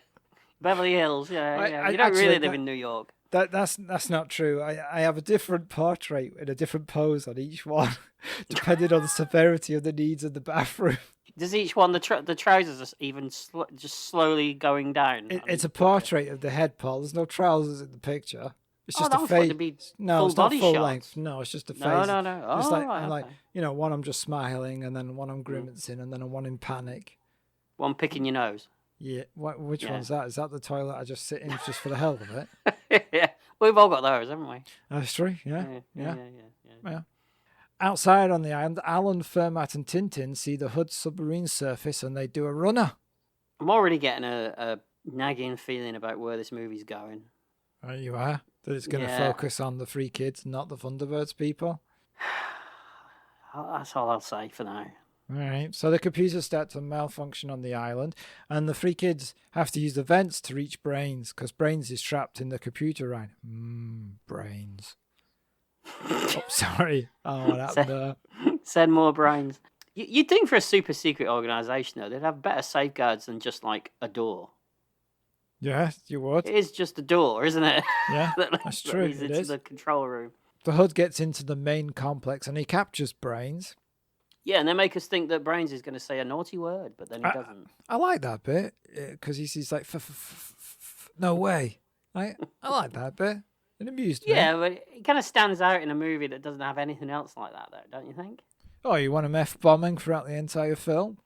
C: Beverly Hills. Yeah. You don't really live in New York.
B: That's not true. I have a different portrait in a different pose on each one, depending on the severity of the needs in the bathroom.
C: Does each one the trousers even just slowly going down?
B: It's a portrait of the head, Paul. There's no trousers in the picture. It's just a face. No, it's not full length. No, it's just a face.
C: No.
B: Just
C: right,
B: like one I'm just smiling, and then one I'm grimacing, and then one in panic.
C: One picking your nose.
B: Yeah. Which
C: Yeah.
B: one's that? Is that the toilet I just sit in just for the hell of it?
C: Yeah, we've all got those, haven't we?
B: That's true. Yeah.
C: Yeah.
B: Outside on the island, Alan, Fermat, and Tintin see the Hood submarine surface and they do a runner.
C: I'm already getting a nagging feeling about where this movie's going.
B: You are? That it's going to
C: Yeah.
B: focus on the three kids, not the Thunderbirds people?
C: That's all I'll say for now.
B: All right. So the computers start to malfunction on the island, and the three kids have to use the vents to reach Brains, because Brains is trapped in the computer right. Brains. Oh, sorry. Oh, what happened there?
C: Send more brains. You'd think for a super secret organisation, though, they'd have better safeguards than just like a door.
B: Yeah, you would.
C: It is just a door, isn't it?
B: Yeah,
C: that
B: that's
C: that
B: true.
C: leads
B: It
C: into
B: is.
C: the control room.
B: The Hood gets into the main complex and he captures Brains.
C: Yeah, and they make us think that Brains is going to say a naughty word, but then he doesn't.
B: I like that bit because he's like, no way. I like that bit. It amused me.
C: Yeah, but it kind of stands out in a movie that doesn't have anything else like that, though, don't you think?
B: Oh, you want him F-bombing throughout the entire film?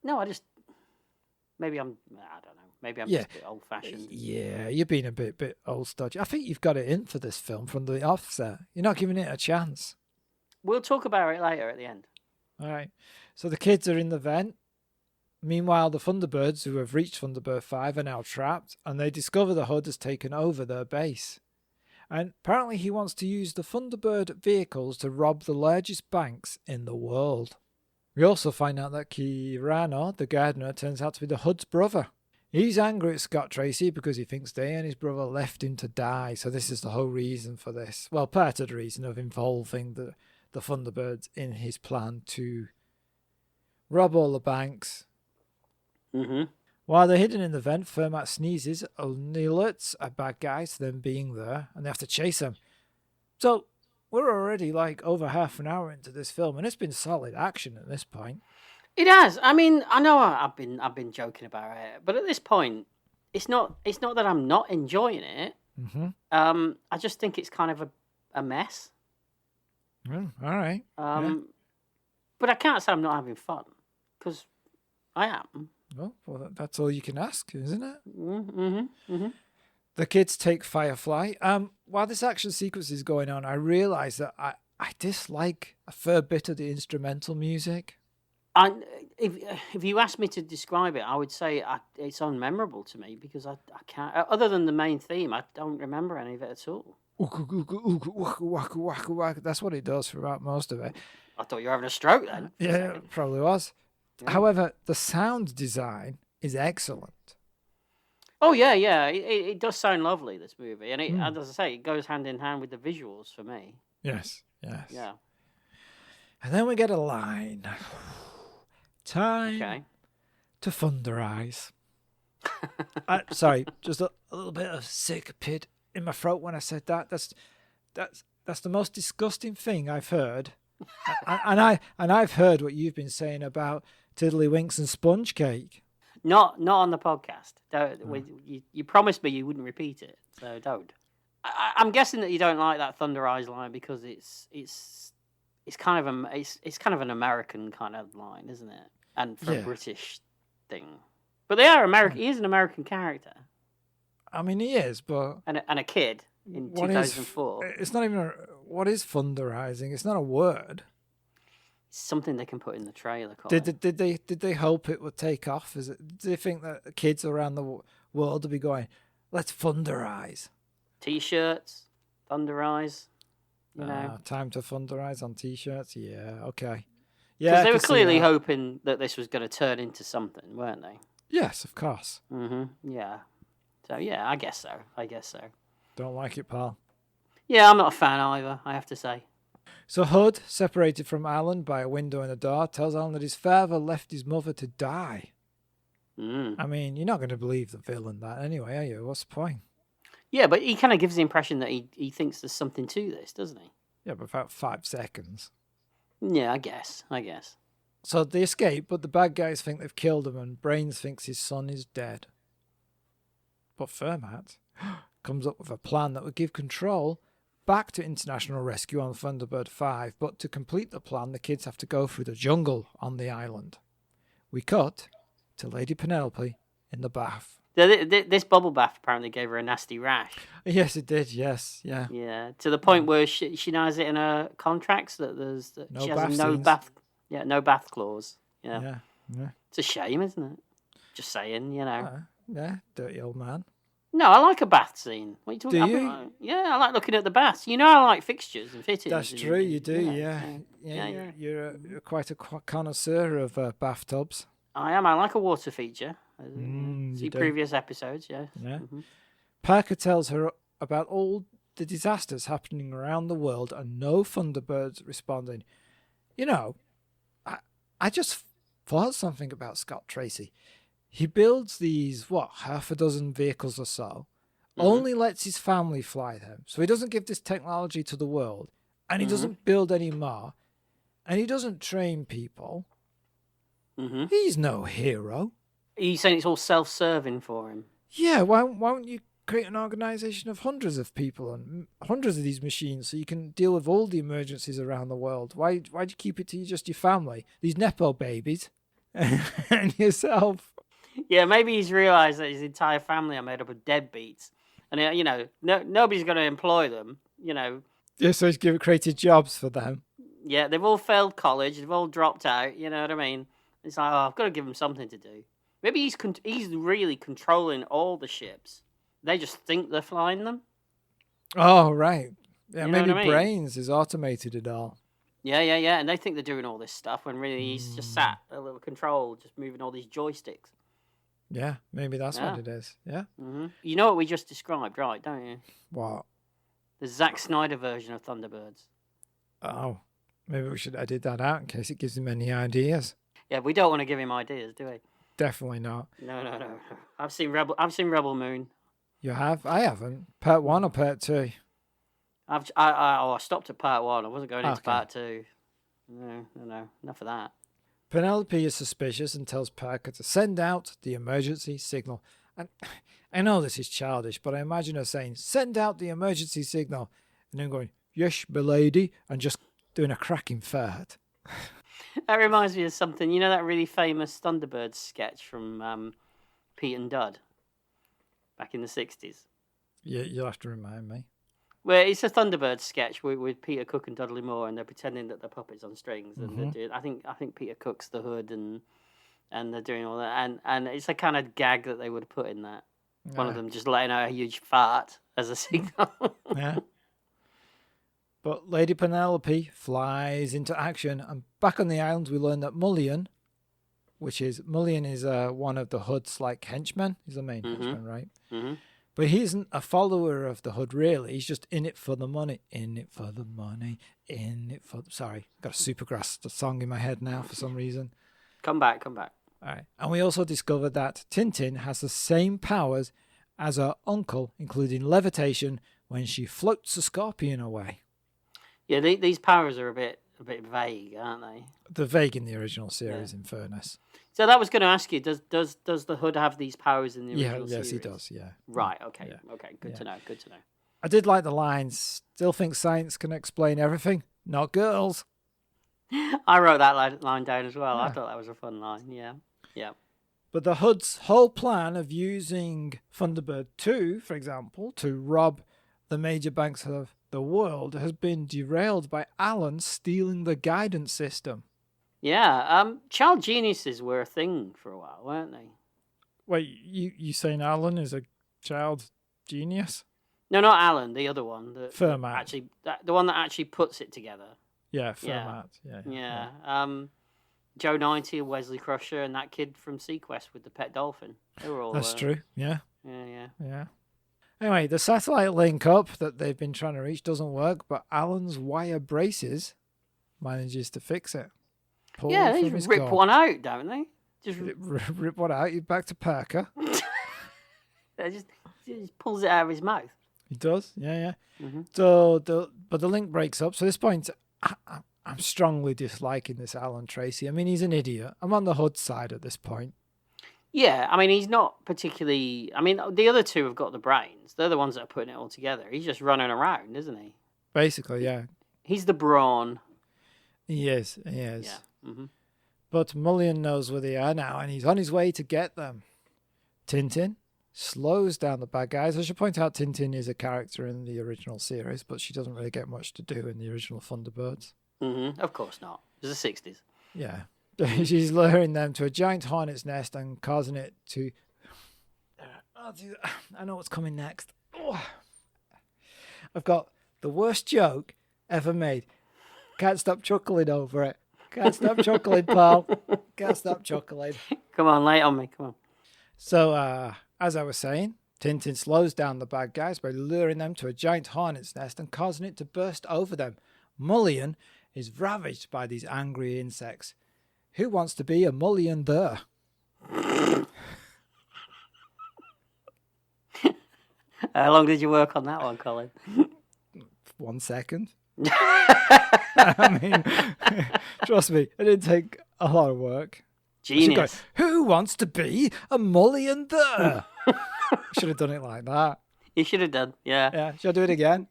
C: No, I don't know. Maybe I'm just a bit old-fashioned.
B: Yeah, you're being a bit old stodgy. I think you've got it in for this film from the offset. You're not giving it a chance.
C: We'll talk about it later at the end.
B: All right. So the kids are in the vent. Meanwhile, the Thunderbirds, who have reached Thunderbird 5, are now trapped, and they discover the Hood has taken over their base. And apparently he wants to use the Thunderbird vehicles to rob the largest banks in the world. We also find out that Kirano, the gardener, turns out to be the Hood's brother. He's angry at Scott Tracy because he thinks they and his brother left him to die. So this is the whole reason for this. Well, part of the reason of involving the Thunderbirds in his plan to rob all the banks.
C: Mm-hmm.
B: While they're hidden in the vent, Fermat sneezes and alerts a bad guy to them being there, and they have to chase him. So we're already like over half an hour into this film, and it's been solid action at this point.
C: It has. I mean, I know I've been joking about it, but at this point, it's not that I'm not enjoying it.
B: Mm-hmm.
C: I just think it's kind of a mess.
B: All right.
C: But I can't say I'm not having fun because I am.
B: Well, that's all you can ask, isn't it?
C: Mm-hmm.
B: The kids take Firefly. While this action sequence is going on, I realise that I dislike a fair bit of the instrumental music.
C: And if you asked me to describe it, I would say it's unmemorable to me because I can't. Other than the main theme, I don't remember any of it at all.
B: That's what it does throughout most of it.
C: I thought you were having a stroke then.
B: Yeah, it probably was.
C: Yeah.
B: However, the sound design is excellent.
C: Oh yeah. It does sound lovely, this movie, and as I say, it goes hand in hand with the visuals for me.
B: Yes.
C: Yeah.
B: And then we get a line. Time to Thunderize. Sorry, just a little bit of sick pit in my throat when I said that. That's the most disgusting thing I've heard. and I've heard what you've been saying about tiddlywinks and sponge cake.
C: Not on the podcast. You promised me you wouldn't repeat it, so don't. I'm guessing that you don't like that Thunderize line because it's kind of an American kind of line, isn't it? And for a British thing, but they are American. He is an American character.
B: I mean, he is, but
C: and a kid in 2004.
B: It's not even what is Thunderizing? It's not a word.
C: It's something they can put in the trailer. Colin.
B: Did they hope it would take off? Do they think that kids around the world will be going, let's Thunderize?
C: T-shirts, Thunderize. You know,
B: time to Thunderize on T-shirts. Yeah, okay.
C: Yeah,
B: Yeah,
C: they were clearly hoping that this was going to turn into something, weren't they?
B: Yes, of course.
C: Mm-hmm. Yeah. So yeah, I guess so.
B: Don't like it, pal.
C: Yeah, I'm not a fan either, I have to say.
B: So Hood, separated from Alan by a window and a door, tells Alan that his father left his mother to die. I mean, you're not going to believe the villain that anyway, are you? What's the point?
C: Yeah, but he kind of gives the impression that he thinks there's something to this, doesn't he?
B: Yeah, but about 5 seconds.
C: Yeah, I guess.
B: So they escape, but the bad guys think they've killed him, and Brains thinks his son is dead. But Fermat comes up with a plan that would give control back to International Rescue on Thunderbird 5, but to complete the plan, the kids have to go through the jungle on the island. We cut to Lady Penelope in the bath.
C: This bubble bath apparently gave her a nasty rash.
B: Yes, it did. Yes, yeah.
C: Yeah, to the point where she now has it in her contracts that
B: No
C: she has
B: bath
C: a no
B: scenes.
C: bath. Yeah, no bath clause. Yeah.
B: Yeah, yeah.
C: It's a shame, isn't it? Just saying,
B: Yeah, dirty old man.
C: No, I like a bath scene. What are you talking
B: Do
C: about?
B: you?
C: Yeah, I like looking at the baths. I like fixtures and fittings.
B: That's
C: and-
B: true, you do,
C: yeah.
B: yeah. You're quite a connoisseur of bathtubs.
C: I am. I like a water feature.
B: You
C: See
B: do.
C: previous episodes, yeah.
B: Yeah.
C: Mhm.
B: Parker tells her about all the disasters happening around the world and no Thunderbirds responding. I just thought something about Scott Tracy. He builds these, half a dozen vehicles or so, only lets his family fly them. So he doesn't give this technology to the world, and he doesn't build any more, and he doesn't train people.
C: Mm-hmm.
B: He's no hero.
C: Are you saying it's all self-serving for him?
B: Yeah, why won't you create an organization of hundreds of people and hundreds of these machines so you can deal with all the emergencies around the world? Why'd you keep it to just your family? These Nepo babies and yourself.
C: Yeah, maybe he's realised that his entire family are made up of deadbeats. And, nobody's going to employ them,
B: Yeah, so he's created jobs for them.
C: Yeah, they've all failed college. They've all dropped out, you know what I mean? It's like, I've got to give them something to do. Maybe he's really controlling all the ships. They just think they're flying them.
B: Oh, right. Yeah,
C: You know
B: maybe
C: what I mean?
B: Brains has automated it all.
C: Yeah. And they think they're doing all this stuff when really he's just sat at a little control, just moving all these joysticks.
B: Yeah, maybe that's what it is. Yeah.
C: Mm-hmm. You know what we just described, right, don't you?
B: What?
C: The Zack Snyder version of Thunderbirds.
B: Oh, maybe we should edit that out in case it gives him any ideas.
C: Yeah, we don't want to give him ideas, do we?
B: Definitely not.
C: No. I've seen Rebel Moon.
B: You have? I haven't. Part 1 or part 2?
C: I stopped at part 1. I wasn't going into
B: Okay.
C: part 2. No. Enough of that.
B: Penelope is suspicious and tells Parker to send out the emergency signal. And I know this is childish, but I imagine her saying, "Send out the emergency signal," and then going, "Yes, milady," and just doing a cracking fart.
C: That reminds me of something. You know that really famous Thunderbirds sketch from Pete and Dud back in the 60s?
B: Yeah, you'll have to remind me.
C: Well, it's a Thunderbirds sketch with Peter Cook and Dudley Moore, and they're pretending that they're puppets on strings, and they're doing, I think Peter Cook's the hood, and they're doing all that, and it's a kind of gag that they would put in that. One of them just letting out a huge fart as a signal.
B: Yeah. But Lady Penelope flies into action, and back on the island we learn that Mullion is one of the Hood's henchmen. He's the main henchman, right?
C: Mm-hmm.
B: But he isn't a follower of the Hood, really. He's just in it for the money. In it for the money. Sorry, got a Supergrass song in my head now for some reason.
C: Come back.
B: All right. And we also discovered that Tintin has the same powers as her uncle, including levitation, when she floats a scorpion away.
C: Yeah, these powers are a bit vague, aren't they?
B: They're vague in the original series, in fairness.
C: So that was going to ask you: Does the Hood have these powers in the original series?
B: Yes, he does. Yeah.
C: Right. Okay.
B: Yeah.
C: Okay. Good to know.
B: I did like the lines. Still think science can explain everything, not girls.
C: I wrote that line down as well. I
B: Yeah.
C: thought that was a fun line. Yeah.
B: But the Hood's whole plan of using Thunderbird 2, for example, to rob the major banks of the world has been derailed by Alan stealing the guidance system.
C: Yeah. Child geniuses were a thing for a while, weren't they?
B: Wait, you saying Alan is a child genius?
C: No, not Alan. The other one.
B: Fermat.
C: The one that actually puts it together.
B: Yeah, Fermat. Yeah.
C: Yeah. Joe 90 and Wesley Crusher and that kid from Sequest with the pet dolphin. They were all.
B: That's true. Yeah.
C: Yeah.
B: Anyway, the satellite link up that they've been trying to reach doesn't work, but Alan's wire braces manages to fix it. Pull
C: Yeah, they
B: from
C: just
B: his
C: rip
B: gob.
C: one out, don't they? Just
B: Rip one out. You're back to Parker.
C: they just pulls it out of his mouth.
B: He does. Yeah.
C: Mhm.
B: So the link breaks up. So at this point, I'm strongly disliking this Alan Tracy. I mean, he's an idiot. I'm on the Hood side at this point.
C: Yeah, I mean, he's not particularly. I mean, the other two have got the brains. They're the ones that are putting it all together. He's just running around, isn't he?
B: Basically, yeah.
C: He's the brawn.
B: He is.
C: Yeah. Mm-hmm.
B: But Mullion knows where they are now, and he's on his way to get them. Tintin slows down the bad guys. I should point out Tintin is a character in the original series, but she doesn't really get much to do in the original Thunderbirds.
C: Of course not. It was the 60s.
B: Yeah. She's luring them to a giant hornet's nest and causing it to... I know what's coming next. Oh. I've got the worst joke ever made. Can't stop chuckling over it. Can't stop chuckling, pal. Can't stop chuckling.
C: Come on, lay it on me. Come on.
B: So, as I was saying, Tintin slows down the bad guys by luring them to a giant hornet's nest and causing it to burst over them. Mullion is ravaged by these angry insects. Who wants to be a Mullion there?
C: How long did you work on that one, Colin?
B: 1 second. I mean, trust me, it didn't take a lot of work.
C: Genius.
B: Who wants to be a Mullion there? Should have done it like that.
C: You should have done, yeah.
B: Yeah, should I do it again?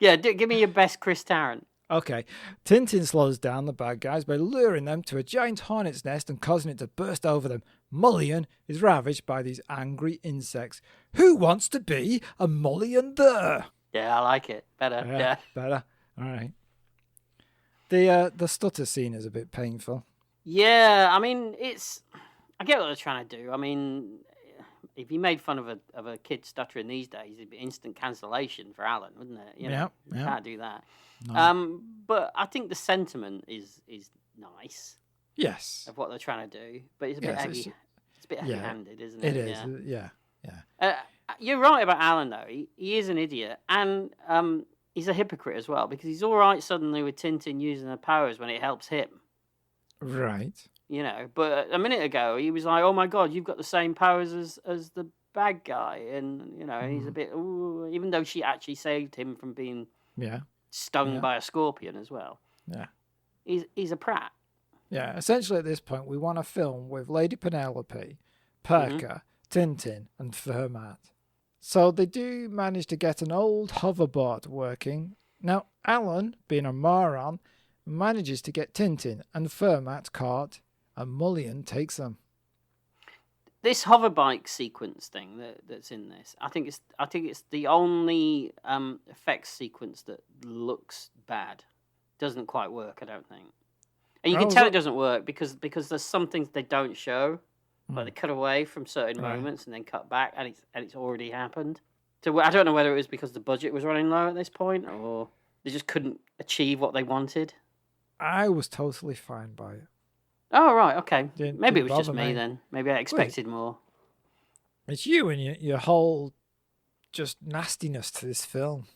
C: Yeah, give me your best Chris Tarrant.
B: Okay. Tintin slows down the bad guys by luring them to a giant hornet's nest and causing it to burst over them. Mullion is ravaged by these angry insects. Who wants to be a Mullion there?
C: Yeah, I like it. Better, yeah.
B: Better. All right. The stutter scene is a bit painful.
C: Yeah, I mean, I get what they're trying to do. I mean, if you made fun of a kid stuttering these days, it'd be instant cancellation for Alan, wouldn't it? You know, you can't do that. No. But I think the sentiment is nice.
B: Yes.
C: Of what they're trying to do, but it's a bit heavy. It's a bit heavy-handed, isn't
B: It
C: it?
B: is. Yeah.
C: You're right about Alan, though. He is an idiot, and he's a hypocrite as well, because he's all right suddenly with Tintin using her powers when it helps him.
B: Right.
C: You know, but a minute ago he was like, "Oh my God, you've got the same powers as the bad guy," and you know he's a bit. Ooh, even though she actually saved him from being stung by a scorpion as well. Yeah. He's a prat.
B: Yeah. Essentially, at this point, we want a film with Lady Penelope, Perker, Tintin, and Fermat. So they do manage to get an old hoverboard working. Now, Alan, being a moron, manages to get Tintin and Fermat caught, and Mullion takes them.
C: This hoverbike sequence thing that's in this, I think it's the only effects sequence that looks bad. Doesn't quite work, I don't think. And you can tell it doesn't work because there's some things they don't show. Like they cut away from certain moments and then cut back, and it's already happened. So I don't know whether it was because the budget was running low at this point, or they just couldn't achieve what they wanted.
B: I was totally fine by it.
C: Oh right, okay. Maybe it was just
B: me
C: then. Maybe I expected more.
B: It's you and your whole just nastiness to this film.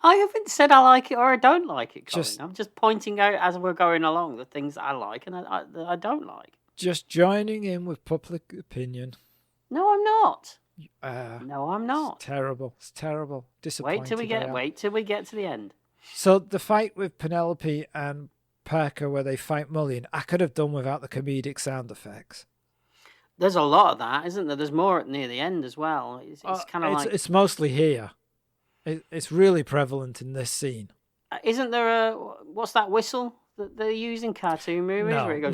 C: I haven't said I like it or I don't like it, Colin. I'm just pointing out as we're going along the things I like and that I don't like.
B: Just joining in with public opinion.
C: No, I'm not.
B: No,
C: I'm not.
B: It's terrible. It's terrible. Disappointing.
C: Wait till we get to the end.
B: So the fight with Penelope and Parker, where they fight Mullion, I could have done without the comedic sound effects.
C: There's a lot of that, isn't there? There's more near the end as well. It's kind of like
B: it's mostly here. It's really prevalent in this scene.
C: Isn't there what's that whistle that they use in cartoon movies?
B: No,
C: where it goes,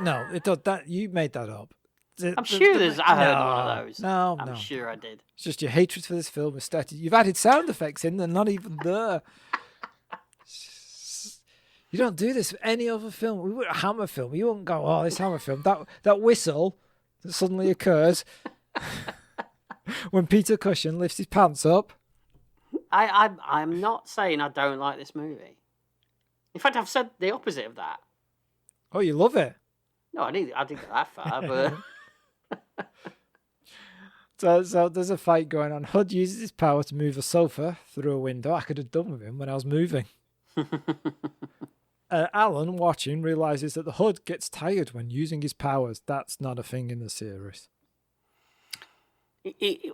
B: no, it does that. You made that up.
C: I'm sure I heard one of those.
B: No,
C: I'm sure I did.
B: It's just your hatred for this film is started. You've added sound effects in; they're not even there. You don't do this with any other film. A Hammer film. You wouldn't go, "Oh, this Hammer film." That whistle that suddenly occurs when Peter Cushing lifts his pants up.
C: I'm not saying I don't like this movie. In fact, I've said the opposite of that.
B: Oh, you love it?
C: No, I didn't get that far, but.
B: So there's a fight going on. Hood uses his power to move a sofa through a window. I could have done with him when I was moving. Alan, watching, realizes that the Hood gets tired when using his powers. That's not a thing in the series.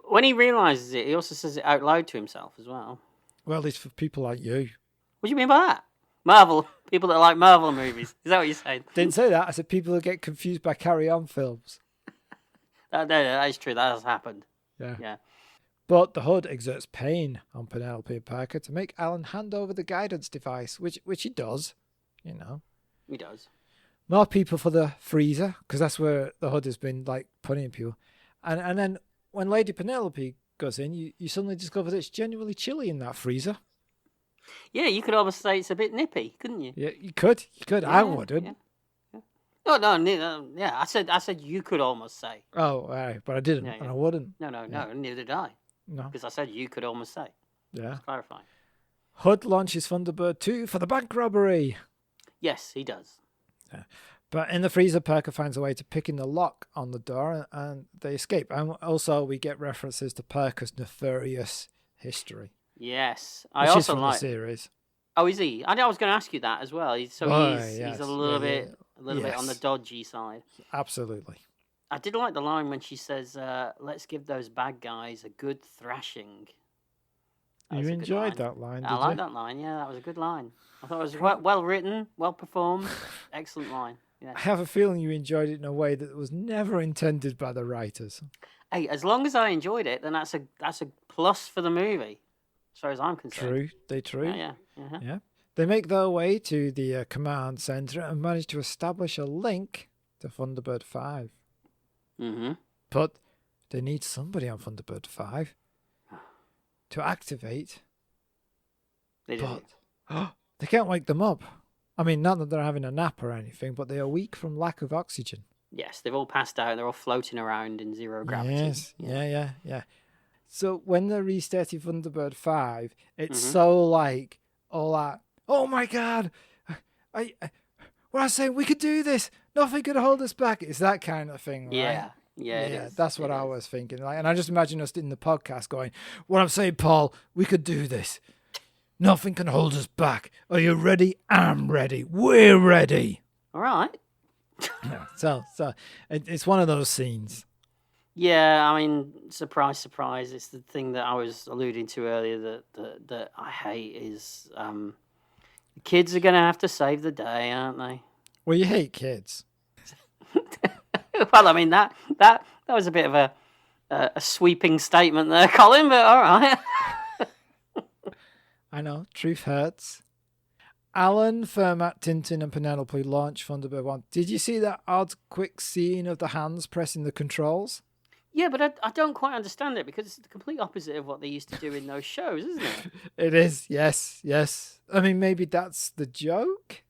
C: When he realizes it, he also says it out loud to himself as well.
B: Well, it's for people like you.
C: What do you mean by that? Marvel. People that like Marvel movies. Is that what you're saying?
B: Didn't say that. I said people who get confused by Carry On films.
C: That is true. That has happened.
B: Yeah. But the Hood exerts pain on Penelope and Parker to make Alan hand over the guidance device, which he does, you know.
C: He does.
B: More people for the freezer, because that's where the Hood has been like putting people. And then when Lady Penelope goes in, you suddenly discover that it's genuinely chilly in that freezer.
C: Yeah, you could almost say it's a bit nippy, couldn't you?
B: Yeah, you could. I
C: Yeah,
B: wouldn't.
C: yeah. No, yeah. I said you could almost say.
B: Oh, all right, but I didn't,
C: Yeah,
B: and
C: yeah.
B: I wouldn't.
C: No, neither did I.
B: No.
C: Because I said you could almost say.
B: Yeah.
C: Just clarifying.
B: Hood launches Thunderbird 2 for the bank robbery.
C: Yes, he does.
B: Yeah. But in the freezer, Parker finds a way to pick in the lock on the door, and they escape. And also, we get references to Parker's nefarious history.
C: Yes,
B: Which
C: I also
B: is from
C: like.
B: the series.
C: Oh, is he? I was going to ask you that as well. He's
B: Yes.
C: a little
B: Yeah,
C: bit on the
B: Yes.
C: dodgy side.
B: Absolutely.
C: I did like the line when she says, "Let's give those bad guys a good thrashing." That was
B: You
C: a good
B: enjoyed
C: line.
B: that line, did
C: I like
B: you?
C: that line. Yeah, that was a good line. I thought it was well written, well performed, excellent line. Yeah.
B: I have a feeling you enjoyed it in a way that was never intended by the writers.
C: Hey, as long as I enjoyed it, then that's a plus for the movie, as far as I'm concerned.
B: True.
C: Yeah. Uh-huh.
B: Yeah. They make their way to the command center and manage to establish a link to Thunderbird 5.
C: Mm-hmm.
B: But they need somebody on Thunderbird 5 to activate.
C: They did.
B: But they can't wake them up. I mean, not that they're having a nap or anything, but they are weak from lack of oxygen.
C: Yes, they've all passed out. They're all floating around in zero gravity.
B: Yes. Yeah. So when they're restarting Thunderbird 5, it's
C: Mhm.
B: so like all that, oh my God, I what I was saying, we could do this. Nothing could hold us back. It's that kind of thing, right?
C: Yeah, it is.
B: That's what
C: It
B: I
C: is.
B: was thinking. Like, and I just imagine us in the podcast going, what I'm saying, Paul, we could do this. Nothing can hold us back. Are you ready? I'm ready. We're ready.
C: All right.
B: Yeah, so it's one of those scenes.
C: Yeah, I mean, surprise, surprise. It's the thing that I was alluding to earlier that I hate is the kids are going to have to save the day, aren't they?
B: Well, you hate kids.
C: Well, I mean that was a bit of a sweeping statement there, Colin. But all right.
B: I know, truth hurts. Alan, Fermat, Tintin, and Penelope launch Thunderbird 1. Did you see that odd, quick scene of the hands pressing the controls?
C: Yeah, but I don't quite understand it because it's the complete opposite of what they used to do in those shows, isn't it?
B: It is, yes. I mean, maybe that's the joke?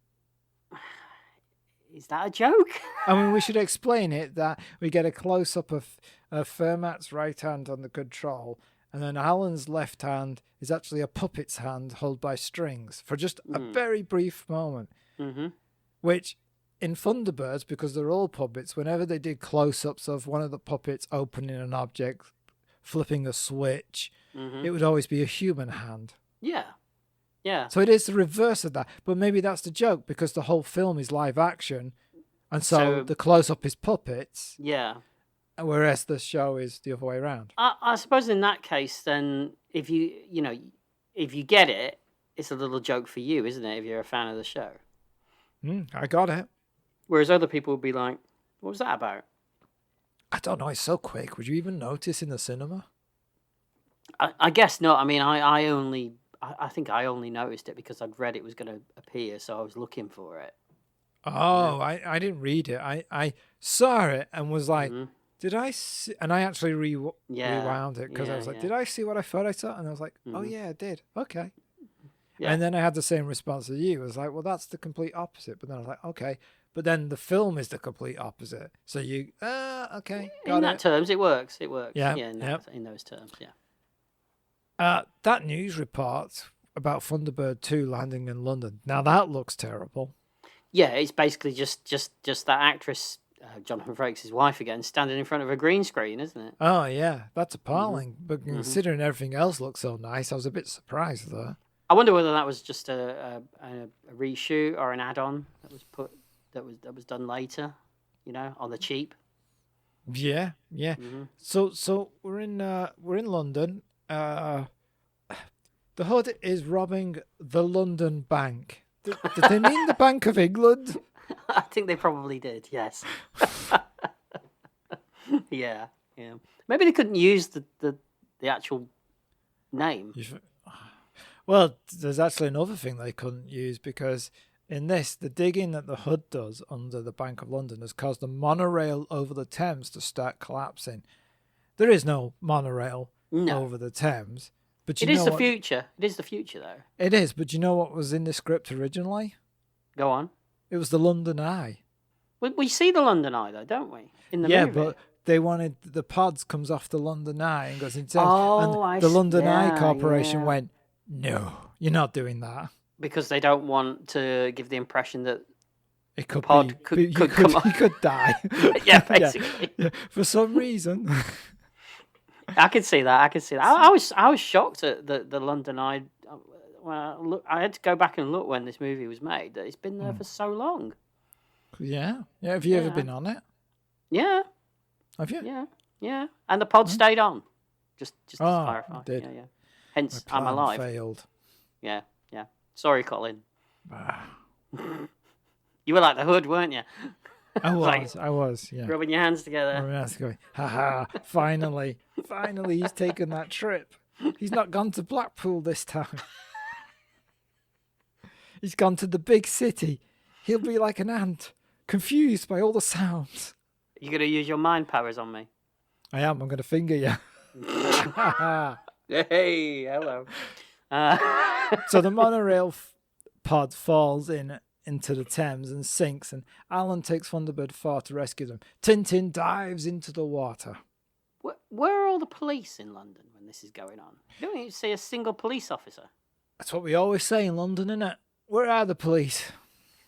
C: Is that a joke?
B: I mean, we should explain it that we get a close-up of Fermat's right hand on the control, and then Alan's left hand is actually a puppet's hand held by strings for just a very brief moment.
C: Mm-hmm.
B: Which, in Thunderbirds, because they're all puppets, whenever they did close-ups of one of the puppets opening an object, flipping a switch, it would always be a human hand.
C: Yeah.
B: So it is the reverse of that. But maybe that's the joke, because the whole film is live action, and so the close-up is puppets,
C: Yeah.
B: whereas the show is the other way around.
C: I suppose in that case, then, if you get it, it's a little joke for you, isn't it? If you're a fan of the show.
B: I got it.
C: Whereas other people would be like, "What was that about?"
B: I don't know. It's so quick. Would you even notice in the cinema?
C: I guess not. I mean, I think I only noticed it because I'd read it was going to appear, so I was looking for it.
B: Oh, I didn't read it. I saw it and was like, did I see? And I actually rewound it because I was like, did I see what I thought I saw? And I was like, oh yeah, I did. Okay.
C: Yeah.
B: And then I had the same response as you. I was like, well, that's the complete opposite. But then I was like, okay. But then the film is the complete opposite. So you, okay. Got
C: in that terms, it works. It works.
B: Yeah.
C: In those terms, yeah.
B: That news report about Thunderbird 2 landing in London. Now that looks terrible.
C: Yeah, it's basically just that actress, Jonathan Frakes' wife again, standing in front of a green screen, isn't it?
B: Oh, yeah. That's appalling. But considering everything else looks so nice, I was a bit surprised there.
C: I wonder whether that was just a reshoot or an add-on that was done later, on the cheap.
B: Yeah. So we're in London. The Hood is robbing the London Bank. Did they mean the Bank of England?
C: I think they probably did. Yes. Yeah. Maybe they couldn't use the actual name.
B: Well, there's actually another thing they couldn't use because In this, the digging that the Hood does under the Bank of London has caused the monorail over the Thames to start collapsing. There is no monorail over the Thames. But
C: it is the future. It is the future, though.
B: It is, but you know what was in the script originally?
C: Go on.
B: It was the London Eye.
C: We see the London Eye, though, don't we? In the movie.
B: But they wanted the pods comes off the London Eye and goes into Thames.
C: Oh,
B: and the London Eye Corporation went, no, you're not doing that.
C: Because they don't want to give the impression that
B: it could
C: pod
B: could
C: come off.
B: You could die.
C: Yeah, basically.
B: Yeah. For some reason.
C: I could see that. I was shocked at the London Eye. Well, I had to go back and look when this movie was made. That it's been there for so long.
B: Yeah. Have you ever been on it?
C: Yeah.
B: Have you?
C: Yeah. And the pod stayed on. Just to clarify.
B: It did.
C: Yeah. Hence,
B: My
C: I'm
B: plan
C: alive.
B: Failed.
C: Yeah. Sorry, Colin. You were like the Hood, weren't you?
B: I was. Yeah.
C: Rubbing your hands together.
B: Going, ha! Finally, he's taken that trip. He's not gone to Blackpool this time. He's gone to the big city. He'll be like an ant, confused by all the sounds.
C: You're going to use your mind powers on me?
B: I am. I'm going to finger you.
C: Hey, hello.
B: So the monorail pod falls into the Thames and sinks, and Alan takes Thunderbird 4 to rescue them. Tintin dives into the water.
C: Where are all the police in London when this is going on? You don't even see a single police officer.
B: That's what we always say in London, innit? Where are the police?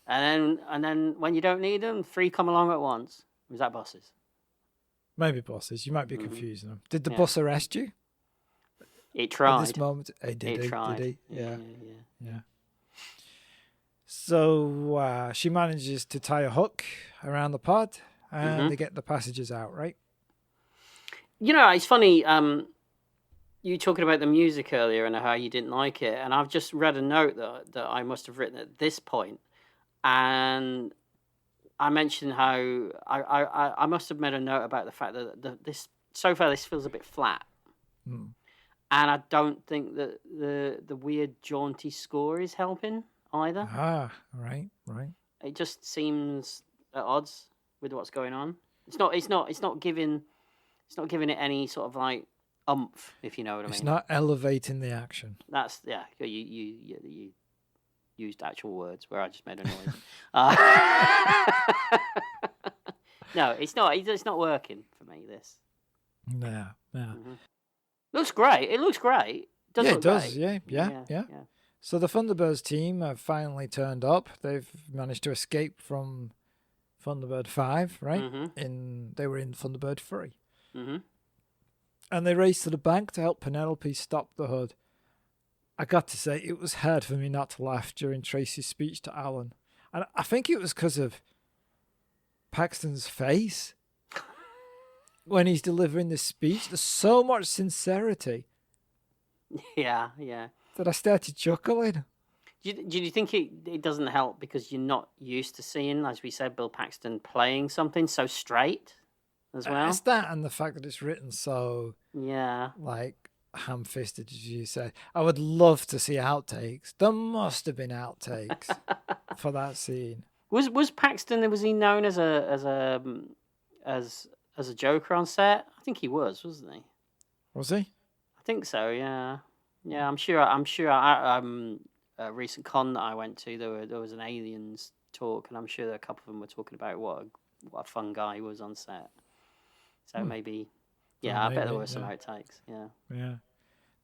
C: And then when you don't need them, 3 come along at once. Was that buses?
B: Maybe buses. You might be confusing them. Did the bus arrest you?
C: It tried.
B: At this moment, did he?
C: Yeah.
B: So she manages to tie a hook around the pod, and they get the passengers out, right?
C: You know, it's funny. You talking about the music earlier and how you didn't like it, and I've just read a note that I must have written at this point, and I mentioned how I must have made a note about the fact that this so far this feels a bit flat. And I don't think that the weird jaunty score is helping either.
B: Right.
C: It just seems at odds with what's going on. It's not giving it any sort of like oomph, if you know what I mean.
B: It's not elevating the action.
C: That's you used actual words where I just made a noise. No, it's not. It's not working for me. This.
B: No.
C: Looks great. It looks great.
B: It does. Yeah. So the Thunderbirds team have finally turned up. They've managed to escape from Thunderbird 5, right? They were in Thunderbird 3. And they race to the bank to help Penelope stop the Hood. I got to say, it was hard for me not to laugh during Tracy's speech to Alan. And I think it was because of Paxton's face. When he's delivering this speech, there's so much sincerity.
C: Yeah.
B: That I started chuckling.
C: Do you think it doesn't help because you're not used to seeing, as we said, Bill Paxton playing something so straight as well?
B: It's that and the fact that it's written so...
C: Yeah.
B: Like, ham-fisted, as you say. I would love to see outtakes. There must have been outtakes for that scene.
C: Was Paxton, was he known as a Joker on set? I think he was, wasn't he?
B: Was he?
C: I think so. Yeah. I'm sure. A recent con that I went to, there was an aliens talk, and I'm sure that a couple of them were talking about what a fun guy he was on set. So maybe, I bet there were some outtakes. Yeah.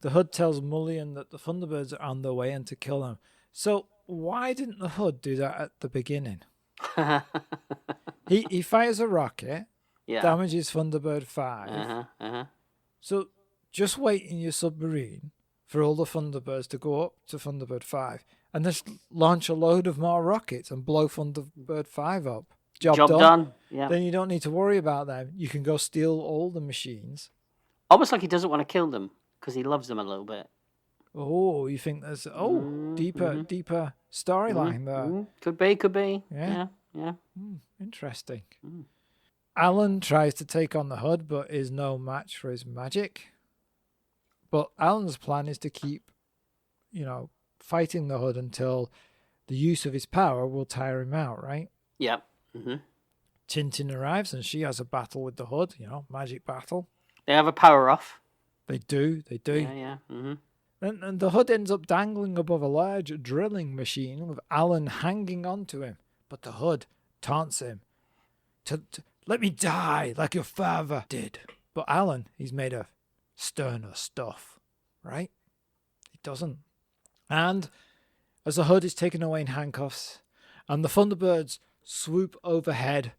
B: The Hood tells Mullion that the Thunderbirds are on their way and to kill him. So why didn't the Hood do that at the beginning? He fires a rocket.
C: Yeah.
B: Damages Thunderbird 5. So just wait in your submarine for all the Thunderbirds to go up to Thunderbird 5 and just launch a load of more rockets and blow Thunderbird 5 up. Job done.
C: Yeah.
B: Then you don't need to worry about them. You can go steal all the machines.
C: Almost like he doesn't want to kill them because he loves them a little bit.
B: Oh, you think there's deeper storyline there?
C: Could be. Yeah.
B: Interesting. Alan tries to take on the Hood, but is no match for his magic. But Alan's plan is to keep, fighting the Hood until the use of his power will tire him out, right?
C: Yep. Mm-hmm.
B: Tintin arrives and she has a battle with the Hood, magic battle.
C: They have a power off.
B: They do.
C: Yeah, yeah. Mm-hmm.
B: And the Hood ends up dangling above a large drilling machine with Alan hanging onto him. But the Hood taunts him to let me die like your father did. But Alan, he's made of sterner stuff, right? He doesn't. And as the Hood is taken away in handcuffs and the Thunderbirds swoop overhead,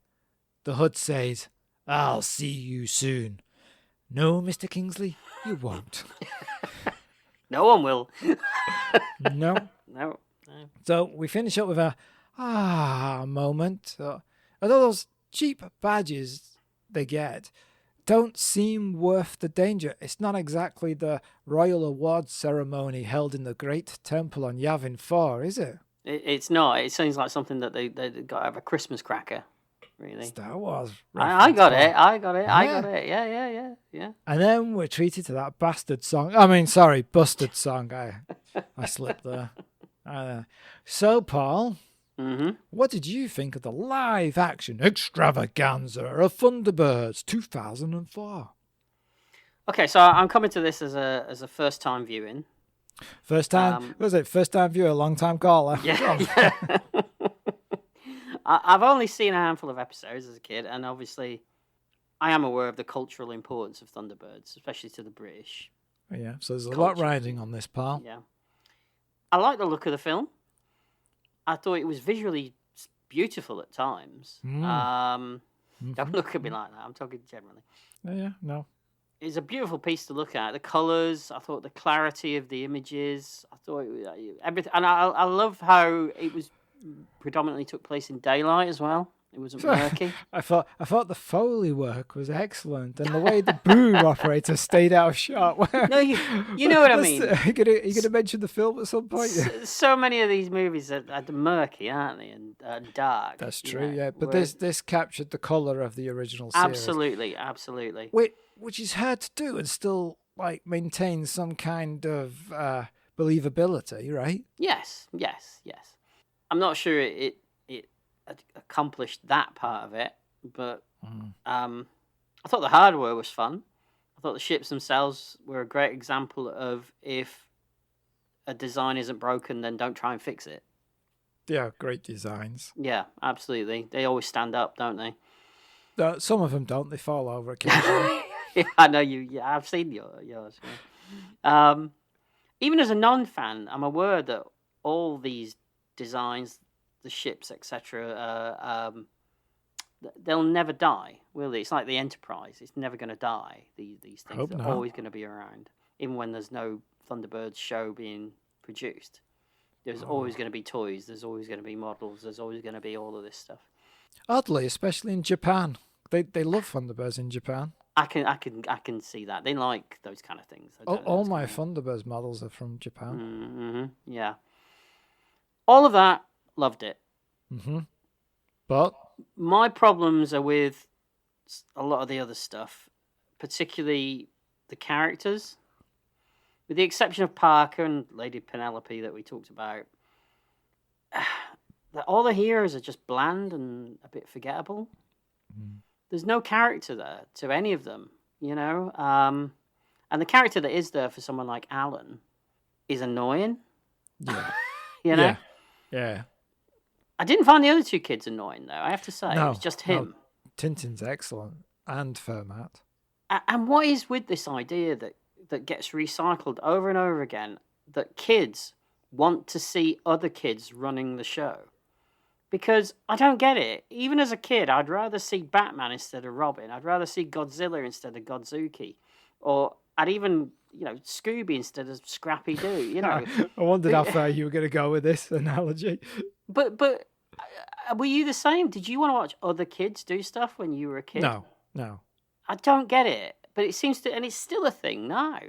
B: the Hood says, I'll see you soon. No, Mr. Kingsley, you won't.
C: No one will.
B: No.
C: No.
B: So we finish up with a moment. Although those cheap badges they get don't seem worth the danger. It's not exactly the royal awards ceremony held in the Great Temple on Yavin 4, is it?
C: It's not. It seems like something that they got to have a Christmas cracker, really.
B: Star Wars.
C: I got it.
B: Yeah.
C: I got it. Yeah.
B: And then we're treated to that busted song. I slipped there. So, Paul, what did you think of the live-action extravaganza of Thunderbirds 2004?
C: Okay, so I'm coming to this as a first-time viewing.
B: First time, first time viewer, long time caller.
C: Yeah. I've only seen a handful of episodes as a kid, and obviously I am aware of the cultural importance of Thunderbirds, especially to the British.
B: Yeah, so there's a lot riding on this, pal.
C: Yeah. I like the look of the film. I thought it was visually beautiful at times. Don't look at me like that. I'm talking generally.
B: Yeah, no.
C: It's a beautiful piece to look at. The colours, I thought the clarity of the images, I thought it was, everything. And I love how it was predominantly took place in daylight as well. It wasn't murky.
B: I thought the Foley work was excellent, and the way the boom operator stayed out of shot.
C: No, you know what I mean.
B: Are you gonna mention the film at some point?
C: So many of these movies are murky, aren't they, and dark.
B: That's true, yeah. But this captured the colour of the original series.
C: Absolutely.
B: Which is hard to do and still maintain some kind of believability, right?
C: Yes. I'm not sure it accomplished that part of it, but I thought the hardware was fun. I thought the ships themselves were a great example of if a design isn't broken, then don't try and fix it.
B: Yeah, great designs.
C: Yeah, absolutely. They always stand up, don't they?
B: Some of them don't. They fall over occasionally.
C: Yeah, I know you. Yeah, I've seen yours. Yeah. Even as a non-fan, I'm aware that all these designs, the ships, etc., they'll never die, will they? It's like the Enterprise. It's never going to die. These things are always going to be around, even when there's no Thunderbirds show being produced. There's always going to be toys. There's always going to be models. There's always going to be all of this stuff.
B: Oddly, especially in Japan, they love Thunderbirds in Japan.
C: I can see that they like those kind of things.
B: All my Thunderbirds models are from Japan.
C: Mm-hmm. Yeah. All of that, loved it.
B: Mm-hmm. But
C: my problems are with a lot of the other stuff, particularly the characters. With the exception of Parker and Lady Penelope that we talked about, all the heroes are just bland and a bit forgettable. There's no character there to any of them, and the character that is there for someone like Alan is annoying.
B: Yeah. Yeah.
C: I didn't find the other two kids annoying, though, I have to say. It was just him.
B: No. Tintin's excellent, and Fermat.
C: And what is with this idea that gets recycled over and over again, that kids want to see other kids running the show? Because I don't get it. Even as a kid, I'd rather see Batman instead of Robin. I'd rather see Godzilla instead of Godzuki. Or I'd even, Scooby instead of Scrappy-Doo,
B: I wondered how far you were going to go with this analogy.
C: But were you the same? Did you want to watch other kids do stuff when you were a kid?
B: No.
C: I don't get it. But it seems to, and it's still a thing now.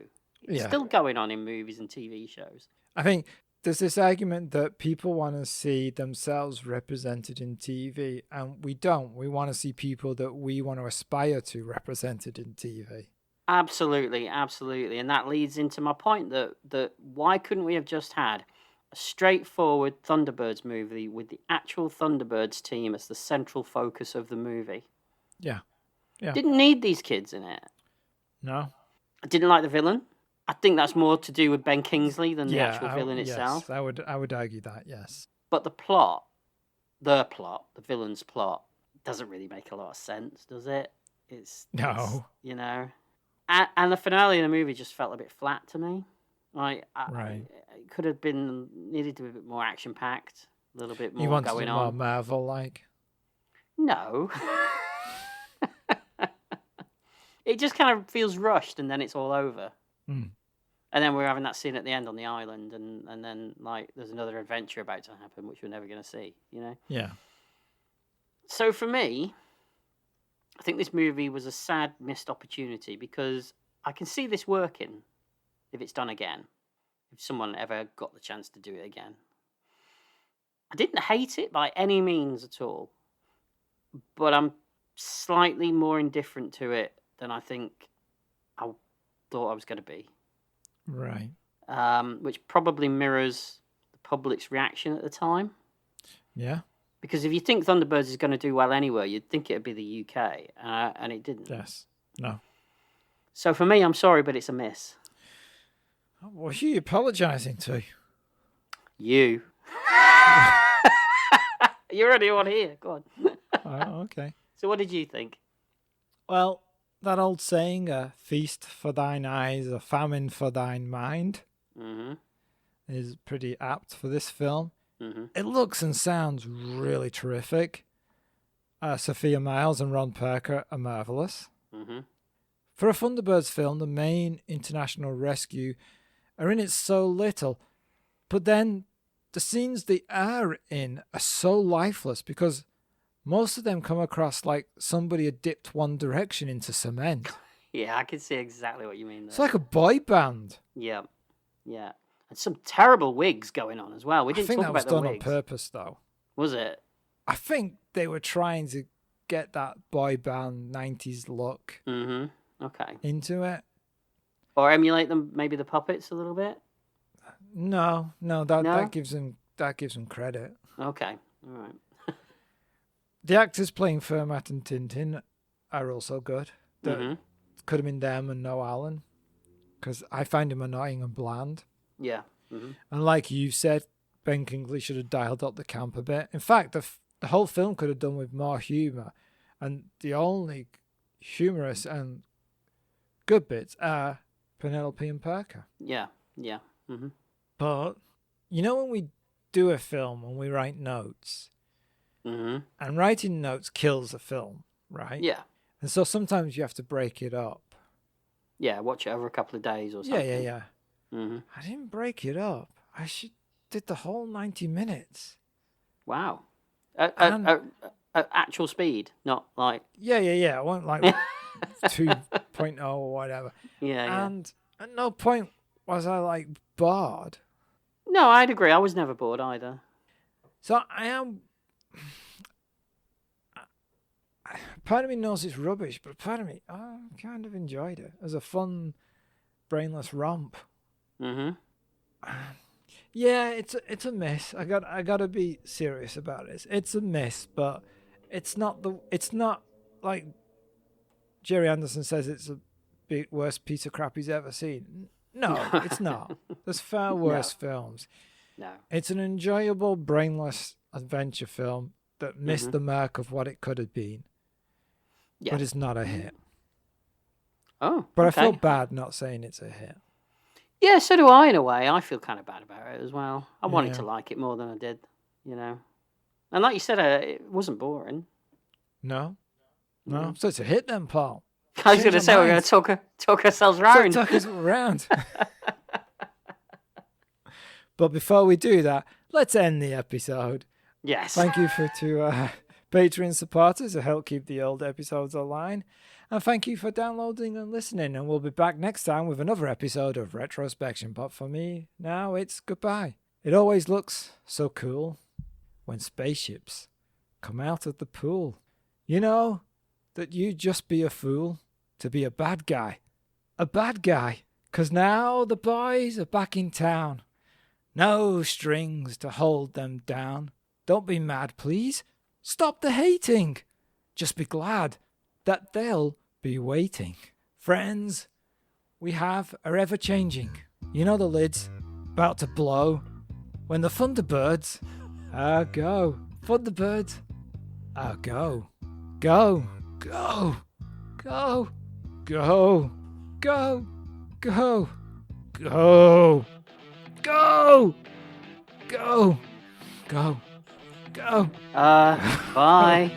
C: It's still going on in movies and TV shows.
B: I think there's this argument that people want to see themselves represented in TV, and we don't. We want to see people that we want to aspire to represented in TV. Absolutely.
C: And that leads into my point that why couldn't we have just had a straightforward Thunderbirds movie with the actual Thunderbirds team as the central focus of the movie.
B: Yeah. Yeah.
C: Didn't need these kids in it.
B: No.
C: I didn't like the villain. I think that's more to do with Ben Kingsley than the actual
B: Yeah,
C: villain itself.
B: Yes, I would argue that, yes.
C: But the villain's plot, doesn't really make a lot of sense, does it? It's you know, and the finale of the movie just felt a bit flat to me. Like,
B: Right.
C: It could have needed to be a bit more action packed, a little bit more
B: You wanted
C: going
B: it more
C: on.
B: Marvel-like?
C: No. It just kind of feels rushed, and then it's all over.
B: Mm.
C: And then we're having that scene at the end on the island, and then like there's another adventure about to happen, which we're never going to see. You know.
B: Yeah.
C: So for me, I think this movie was a sad missed opportunity because I can see this working if it's done again, if someone ever got the chance to do it again. I didn't hate it by any means at all, but I'm slightly more indifferent to it than I think I thought I was going to be.
B: Right.
C: Which probably mirrors the public's reaction at the time.
B: Yeah.
C: Because if you think Thunderbirds is going to do well anywhere, you'd think it'd be the UK, and it didn't.
B: Yes. No.
C: So for me, I'm sorry, but it's a miss.
B: What are you apologising to?
C: You. You're already on here. Go on.
B: Oh, okay.
C: So what did you think?
B: Well, that old saying, a feast for thine eyes, a famine for thine mind, is pretty apt for this film. It looks and sounds really terrific. Sophia Myles and Ron Perker are marvellous. For a Thunderbirds film, the main international rescue are in it so little, but then the scenes they are in are so lifeless because most of them come across like somebody had dipped One Direction into cement.
C: Yeah, I can see exactly what you mean there.
B: It's like a boy band.
C: Yeah, yeah. And some terrible wigs going on as well. We
B: I
C: didn't
B: think
C: talk
B: that was
C: about the
B: done
C: wigs.
B: on purpose, though.
C: Was it?
B: I think they were trying to get that boy band 90s look
C: Okay.
B: into it.
C: Or emulate them, maybe the puppets a little bit?
B: No, that gives them credit.
C: Okay, all right.
B: The actors playing Fermat and Tintin are also good. Could have been them and no Alan, because I find him annoying and bland.
C: Yeah.
B: And like you said, Ben Kingsley should have dialed up the camp a bit. In fact, the whole film could have done with more humour, and the only humorous and good bits are Penelope and Parker.
C: Yeah.
B: But you know when we do a film and we write notes, and writing notes kills a film, right?
C: Yeah.
B: And so sometimes you have to break it up.
C: Yeah, watch it over a couple of days or something.
B: Yeah. I didn't break it up. I did the whole 90 minutes.
C: Wow. At actual speed, not like...
B: Yeah. I went like 2.0 or whatever.
C: Yeah.
B: And at no point was I like bored.
C: No, I'd agree. I was never bored either.
B: So I am... Part of me knows it's rubbish, but part of me, I kind of enjoyed it as a fun, brainless romp. Yeah, it's a miss. I got to be serious about this. It's a miss, but it's not like Jerry Anderson says it's the worst piece of crap he's ever seen. No, it's not. There's far worse films.
C: No.
B: It's an enjoyable, brainless adventure film that missed the mark of what it could have been.
C: Yeah.
B: But it's not a hit.
C: Oh,
B: But
C: okay.
B: I feel bad not saying it's a hit.
C: Yeah, so do I in a way. I feel kind of bad about it as well. I wanted
B: Yeah.
C: to like it more than I did, you know. And like you said, it wasn't boring.
B: No? So it's a hit then, Paul.
C: I was going to
B: Change
C: say
B: our
C: we're going
B: minds.
C: to talk ourselves
B: So
C: round.
B: tuck us around. But before we do that, let's end the episode.
C: Yes.
B: Thank you to Patreon supporters who help keep the old episodes online. And thank you for downloading and listening. And we'll be back next time with another episode of Retrospection. But for me, now it's goodbye. It always looks so cool when spaceships come out of the pool. You know that you'd just be a fool to be a bad guy. A bad guy. 'Cause now the boys are back in town. No strings to hold them down. Don't be mad, please. Stop the hating. Just be glad that they'll be waiting. Friends, we have are ever changing. You know the lid's about to blow. When the Thunderbirds go. Thunderbirds go. Go. Go. Go. Go. Go. Go. Go. Go. Go. Go. Go.
C: Bye.